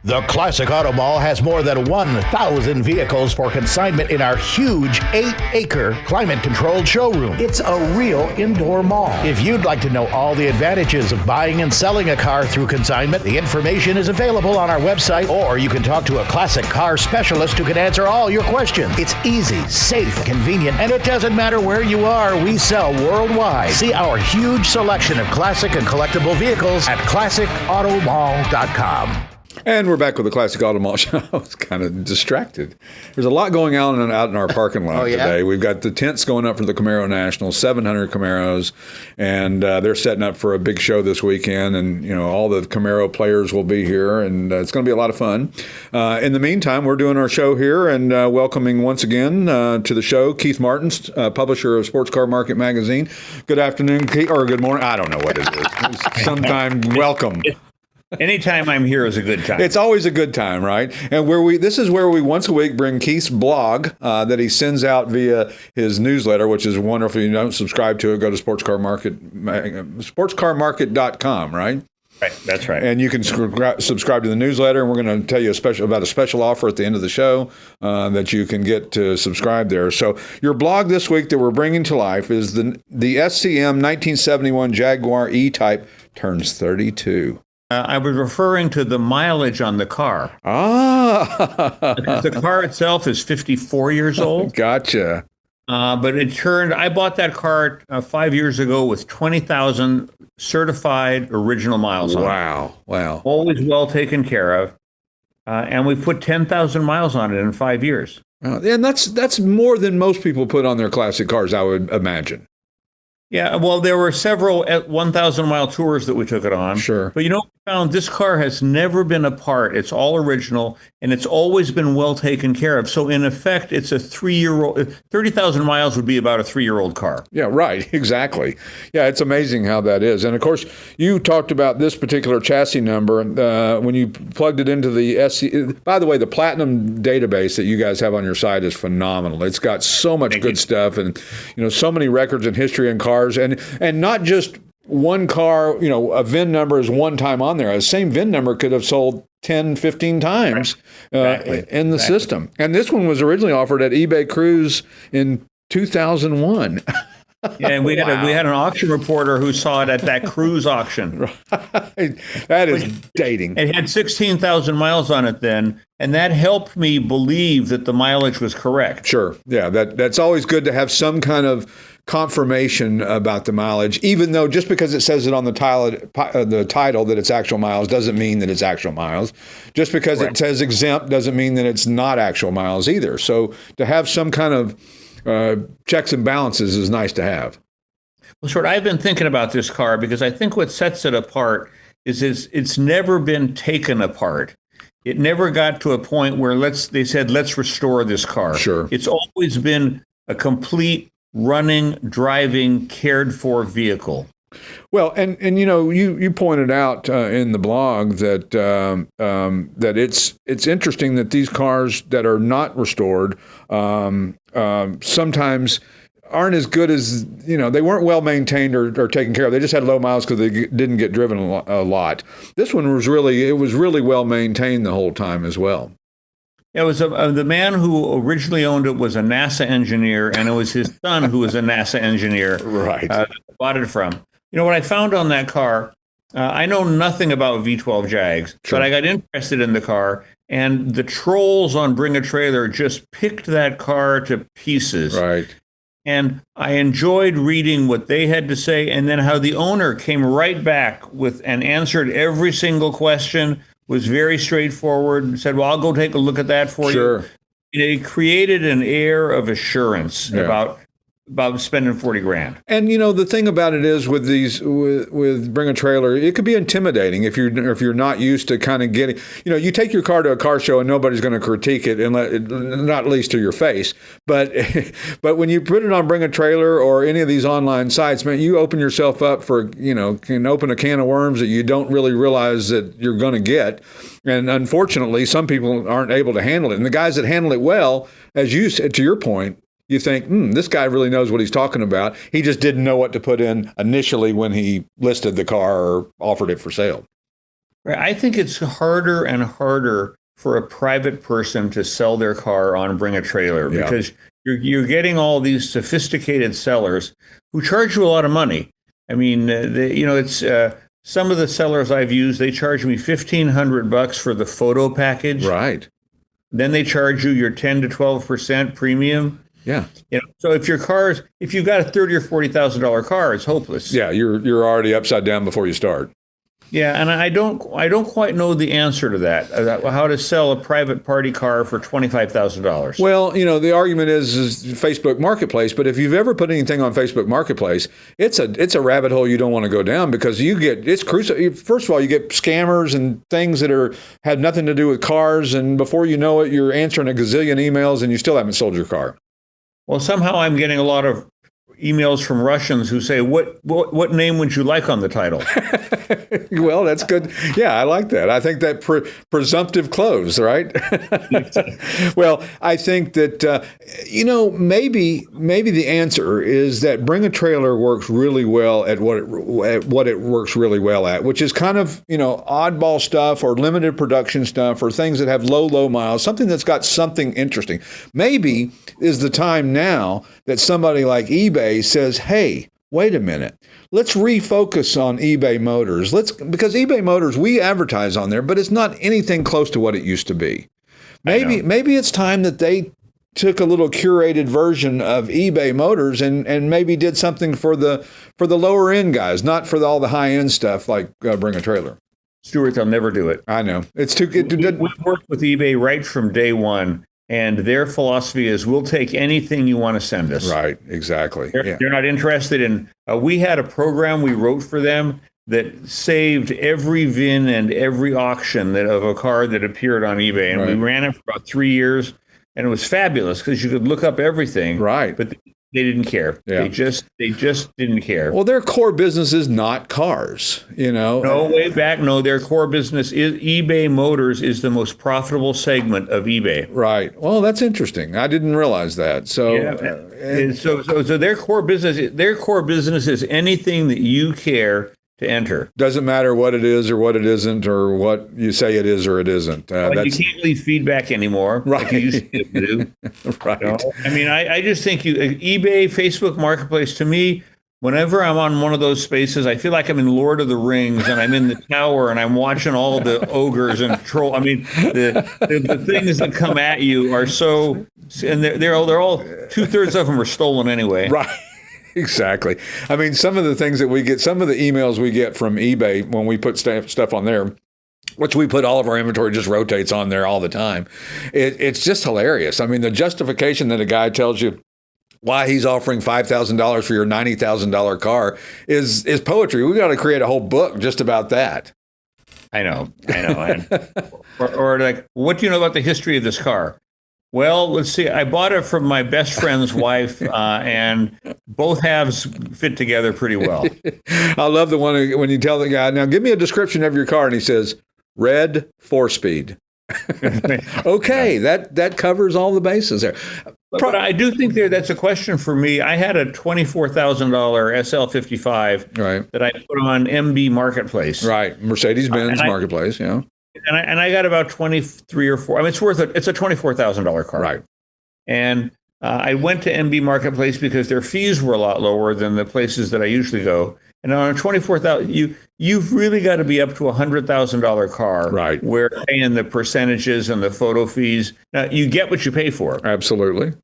The Classic Auto Mall has more than 1,000 vehicles for consignment in our huge 8-acre climate-controlled showroom. It's a real indoor mall. If you'd like to know all the advantages of buying and selling a car through consignment, the information is available on our website, or you can talk to a classic car specialist who can answer all your questions. It's easy, safe, convenient, and it doesn't matter where you are. We sell worldwide. See our huge selection of classic and collectible vehicles at classicautomall.com. And we're back with the Classic Auto Mall Show. I was kind of distracted. There's a lot going on out in our parking lot today. We've got the tents going up for the Camaro Nationals, 700 Camaros, and they're setting up for a big show this weekend. And, you know, all the Camaro players will be here, and it's going to be a lot of fun. In the meantime, we're doing our show here and welcoming once again to the show Keith Martins, publisher of Sports Car Market Magazine. Good afternoon, Keith, or good morning. I don't know what it is. Sometime welcome. Anytime I'm here is a good time. It's always a good time, right? And this is where we once a week bring Keith's blog that he sends out via his newsletter, which is wonderful. If you don't subscribe to it, go to sportscarmarket.com, right? Right, that's right. And you can subscribe to the newsletter, and we're going to tell you about a special offer at the end of the show that you can get to subscribe there. So your blog this week that we're bringing to life is the SCM 1971 Jaguar E-Type turns 32. I was referring to the mileage on the car. Because the car itself is 54 years old. Gotcha. But I bought that car 5 years ago with 20,000 certified original miles on it. Wow. Always well taken care of. And we put 10,000 miles on it in 5 years. And that's more than most people put on their classic cars, I would imagine. Yeah, well, there were several 1,000-mile tours that we took it on. Sure. But we found this car has never been apart. It's all original, and it's always been well taken care of. So, in effect, it's a 3-year-old. 30,000 miles would be about a 3-year-old car. Yeah, right. Exactly. Yeah, it's amazing how that is. And, of course, you talked about this particular chassis number when you plugged it into the SC. By the way, the Platinum database that you guys have on your site is phenomenal. It's got so much good stuff and, so many records and history in cars. And not just one car, a VIN number is one time on there. The same VIN number could have sold 10, 15 times in the system. And this one was originally offered at eBay Cruise in 2001. Yeah, and we had an auction reporter who saw it at that cruise auction. Right. That is dating. It had 16,000 miles on it then, and that helped me believe that the mileage was correct. Sure. Yeah, that's always good to have some kind of confirmation about the mileage, even though just because it says it on the title that it's actual miles doesn't mean that it's actual miles. Just because it says exempt doesn't mean that it's not actual miles either. So to have some kind of checks and balances is nice to have. Well, sure. I've been thinking about this car because I think what sets it apart is it's never been taken apart. It never got to a point where they said, let's restore this car. Sure. It's always been a complete running, driving, cared for vehicle. Well, and you pointed out in the blog that that it's interesting that these cars that are not restored sometimes aren't as good as they weren't well maintained or taken care of. They just had low miles because they didn't get driven a lot. This one was really well maintained the whole time as well. It was the man who originally owned it was a NASA engineer, and it was his son who was a NASA engineer. Right. Bought it from. What I found on that car, I know nothing about V12 Jags, sure. But I got interested in the car, and the trolls on Bring a Trailer just picked that car to pieces. Right. And I enjoyed reading what they had to say, and then how the owner came right back and answered every single question. Was very straightforward and said, well, I'll go take a look at that for sure. you. It created an air of assurance about spending $40,000. And the thing about it is with these with Bring a Trailer, it could be intimidating if you're not used to kind of getting you take your car to a car show and nobody's going to critique it not least to your face. But when you put it on Bring a Trailer or any of these online sites, man, you open yourself up for can open a can of worms that you don't really realize that you're going to get. And unfortunately, some people aren't able to handle it. And the guys that handle it well, as you said, to your point, you think, this guy really knows what he's talking about. He just didn't know what to put in initially when he listed the car or offered it for sale. Right. I think it's harder and harder for a private person to sell their car on Bring a Trailer because you're getting all these sophisticated sellers who charge you a lot of money. I mean, it's some of the sellers I've used, they charge me $1,500 for the photo package. Right. Then they charge you your 10 to 12% premium. Yeah. So if you've got a $30,000 or $40,000 car, it's hopeless. Yeah, you're already upside down before you start. Yeah, and I don't quite know the answer to that. How to sell a private party car for $25,000? Well, the argument is Facebook Marketplace. But if you've ever put anything on Facebook Marketplace, it's a rabbit hole you don't want to go down because it's crucial. First of all, you get scammers and things that have nothing to do with cars, and before you know it, you're answering a gazillion emails and you still haven't sold your car. Well, somehow I'm getting a lot of emails from Russians who say, what name would you like on the title? Well, that's good. Yeah, I like that. I think that presumptive close, right? Well, I think that, maybe the answer is that Bring a Trailer works really well at what it works really well at, which is kind of, oddball stuff or limited production stuff or things that have low miles, something that's got something interesting. Maybe is the time now that somebody like eBay says, hey, wait a minute, let's refocus on eBay Motors. Because eBay Motors, we advertise on there, but it's not anything close to what it used to be. Maybe it's time that they took a little curated version of eBay Motors and maybe did something for the lower end guys, not for all the high end stuff like Bring a Trailer. Stuart, they'll never do it. I know. It's too good. We've worked with eBay right from day one. And their philosophy is, we'll take anything you want to send us. Right, exactly. They're not interested in, we had a program we wrote for them that saved every VIN and every auction of a car that appeared on eBay. And we ran it for about 3 years. And it was fabulous because you could look up everything. Right. But they didn't care. Yeah. They just didn't care. Well, their core business is not cars, No, way back. No, their core business is eBay Motors is the most profitable segment of eBay. Right. Well, that's interesting. I didn't realize that. So, so their core business is anything that you care to enter. Doesn't matter what it is or what it isn't or what you say it is or it isn't. You can't leave feedback anymore, right? Like you used to do. Right. I mean, I just think eBay, Facebook Marketplace, to me, whenever I'm on one of those spaces, I feel like I'm in Lord of the Rings and I'm in the tower and I'm watching all the ogres and troll. I mean, the things that come at you are so, and they're all 2/3 of them are stolen anyway. Right. Exactly. I mean, some of the things that we get, some of the emails we get from eBay when we put stuff on there, which we put all of our inventory just rotates on there all the time. It's just hilarious. I mean, the justification that a guy tells you why he's offering $5,000 for your $90,000 car is poetry. We got to create a whole book just about that. I know. or like, what do you know about the history of this car? Well, let's see. I bought it from my best friend's wife, and both halves fit together pretty well. I love the one when you tell the guy, now give me a description of your car, and he says, red 4-speed. Okay, that covers all the bases there. But I do think that's a question for me. I had a $24,000 SL55 that I put on MB Marketplace. Right, Mercedes-Benz Marketplace, yeah. And I got about 23 or 4. I mean, it's a $24,000 car. Right. And I went to MB Marketplace because their fees were a lot lower than the places that I usually go. And on a $24,000, you've really got to be up to a $100,000 car. Right. Where paying the percentages and the photo fees. Now, you get what you pay for. Absolutely.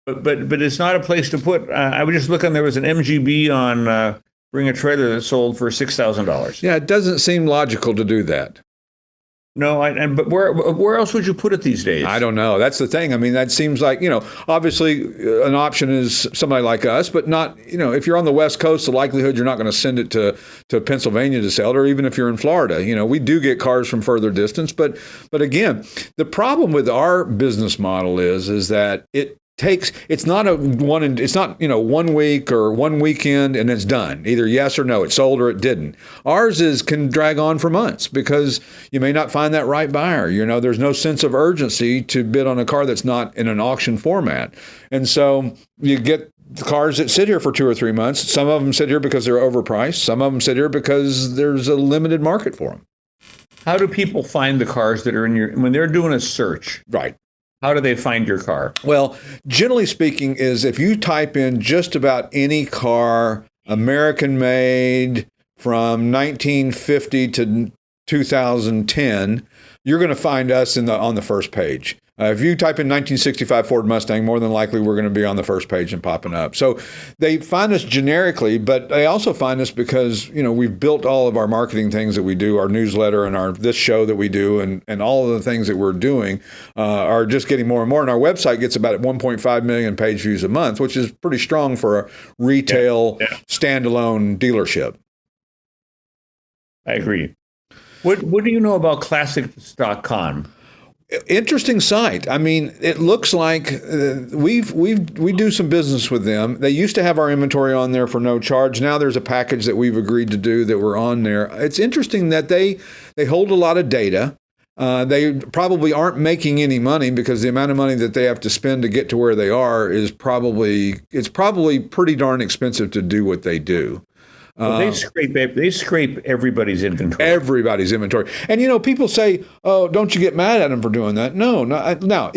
But it's not a place to put. I was just looking. There was an MGB on Bring a Trailer that sold for $6,000. Yeah, it doesn't seem logical to do that. No, but where else would you put it these days? I don't know. That's the thing. I mean, that seems like, obviously an option is somebody like us, but not, if you're on the West Coast, the likelihood you're not going to send it to Pennsylvania to sell it, or even if you're in Florida. We do get cars from further distance, but again, the problem with our business model is that it's not 1 week or 1 weekend and it's done. Either yes or no, it sold or it didn't. Ours can drag on for months because you may not find that right buyer. There's no sense of urgency to bid on a car that's not in an auction format. And so you get cars that sit here for 2 or 3 months. Some of them sit here because they're overpriced. Some of them sit here because there's a limited market for them. How do people find the cars that are in when they're doing a search? Right. How do they find your car? Well, generally speaking, is if you type in just about any car, American made from 1950 to 2010, you're going to find us on the first page. If you type in 1965 Ford Mustang, more than likely we're going to be on the first page and popping up. So they find us generically, but they also find us because, we've built all of our marketing things that we do, our newsletter and this show that we do, and all of the things that we're doing are just getting more and more. And our website gets about 1.5 million page views a month, which is pretty strong for a retail standalone dealership. I agree. What do you know about Classics.com? Interesting site. I mean, it looks like we do some business with them. They used to have our inventory on there for no charge. Now there's a package that we've agreed to do that we're on there. It's interesting that they hold a lot of data. They probably aren't making any money because the amount of money that they have to spend to get to where they are is probably pretty darn expensive to do what they do. Well, they scrape everybody's inventory. Everybody's inventory. And, people say, oh, don't you get mad at them for doing that? No. Now,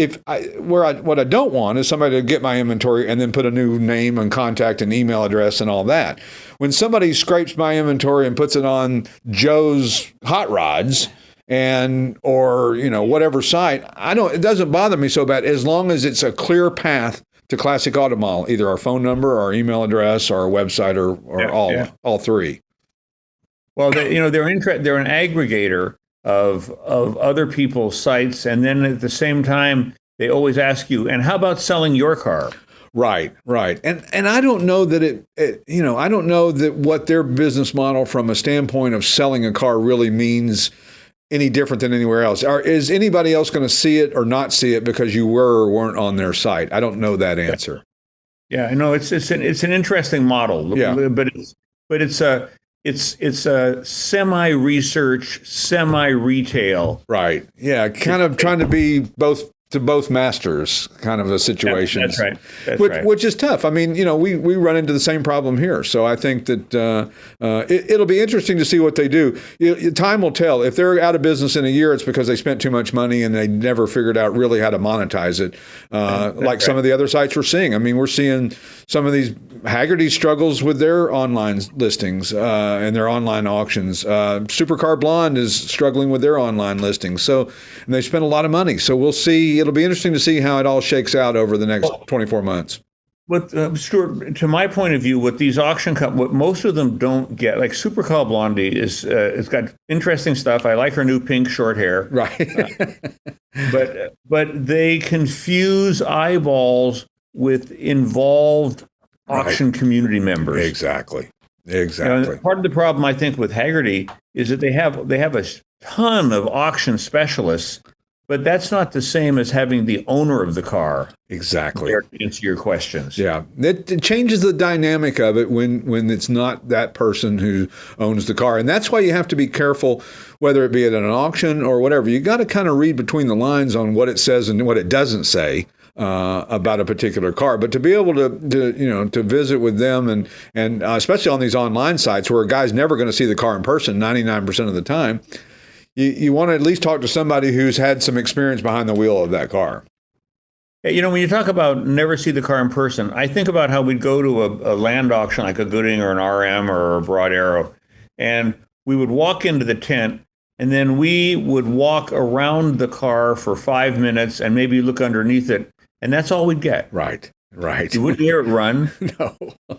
what I don't want is somebody to get my inventory and then put a new name and contact and email address and all that. When somebody scrapes my inventory and puts it on Joe's Hot Rods or whatever site, it doesn't bother me so bad as long as it's a clear path to Classic Auto Mall, either our phone number, our email address, or our website, or all three. Well, they're an aggregator of other people's sites, and then at the same time, they always ask you, and how about selling your car? Right. And I don't know that I don't know that what their business model from a standpoint of selling a car really means any different than anywhere else. Is anybody else going to see it or not see it because you were or weren't on their site? I don't know that answer. Yeah, I know it's an interesting model. Yeah. but it's a semi-research, semi-retail. Right. Yeah, kind of trying to be both masters kind of a situation. That's right. Which is tough. I mean, we run into the same problem here. So I think that it'll be interesting to see what they do. Time will tell. If they're out of business in a year, it's because they spent too much money and they never figured out really how to monetize it. Some of the other sites we're seeing. I mean, we're seeing some of these Haggerty struggles with their online listings and their online auctions. Supercar Blonde is struggling with their online listings. And they spent a lot of money. So we'll see. It'll be interesting to see how it all shakes out over the next 24 months. But Stuart, to my point of view, what these what most of them don't get, like Supercar Blondie, it's got interesting stuff. I like her new pink short hair. Right. But they confuse eyeballs with involved auction community members. Exactly. Part of the problem, I think, with Haggerty is that they have a ton of auction specialists. But that's not the same as having the owner of the car. Exactly. There to answer your questions. Yeah. It changes the dynamic of it when it's not that person who owns the car. And that's why you have to be careful, whether it be at an auction or whatever. You got to kind of read between the lines on what it says and what it doesn't say about a particular car. But to be able to visit with them and especially on these online sites where a guy's never going to see the car in person 99% of the time, you want to at least talk to somebody who's had some experience behind the wheel of that car. When you talk about never see the car in person, I think about how we'd go to a land auction like a Gooding or an RM or a Broad Arrow, and we would walk into the tent, and then we would walk around the car for 5 minutes and maybe look underneath it, and that's all we'd get. Right. You wouldn't hear it run.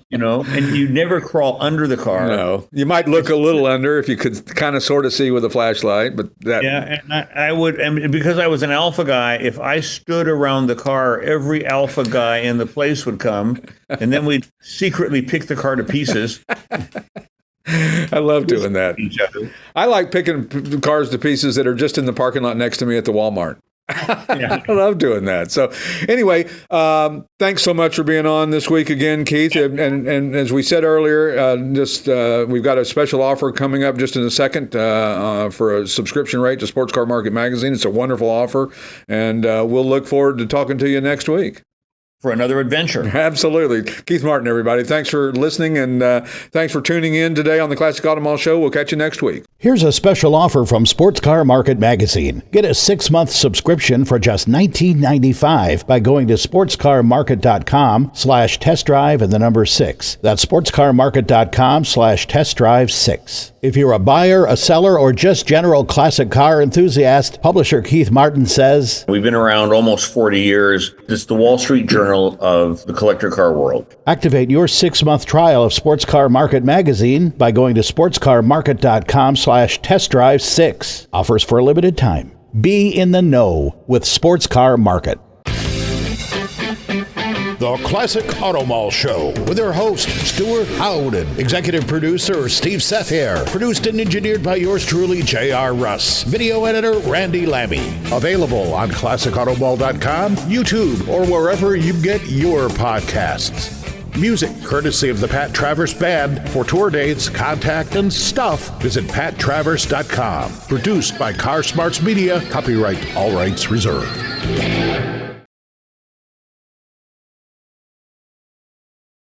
No. And you'd never crawl under the car. No. You might look a little under if you could kind of sort of see with a flashlight, but that. Yeah, and I would, and because I was an Alfa guy, if I stood around the car, every Alfa guy in the place would come, and then we'd secretly pick the car to pieces. I love doing that. I like picking cars to pieces that are just in the parking lot next to me at the Walmart. I love doing that. So anyway, thanks so much for being on this week again, Keith. And as we said earlier, we've got a special offer coming up just in a second for a subscription rate to Sports Car Market Magazine. It's a wonderful offer, and we'll look forward to talking to you next week. for another adventure. Absolutely. Keith Martin, everybody. Thanks for listening, and thanks for tuning in today on the Classic Auto Mall Show. We'll catch you next week. Here's a special offer from Sports Car Market Magazine. Get a 6-month subscription for just $19.95 by going to sportscarmarket.com/test drive and the number 6. That's sportscarmarket.com/test drive 6. If you're a buyer, a seller, or just general classic car enthusiast, publisher Keith Martin says, We've been around almost 40 years. It's the Wall Street Journal of the collector car world. activate your 6-month trial of Sports Car Market Magazine by going to sportscarmarket.com/test drive 6. Offers for a limited time. Be in the know with Sports Car Market. The Classic Auto Mall Show with their host, Stuart Howden, executive producer, Steve Sethier, produced and engineered by yours truly, J.R. Russ, video editor, Randy Lammy. Available on classicautomall.com, YouTube, or wherever you get your podcasts. Music courtesy of the Pat Travers Band. For tour dates, contact, and stuff, visit pattravers.com. Produced by Car Smarts Media. Copyright all rights reserved.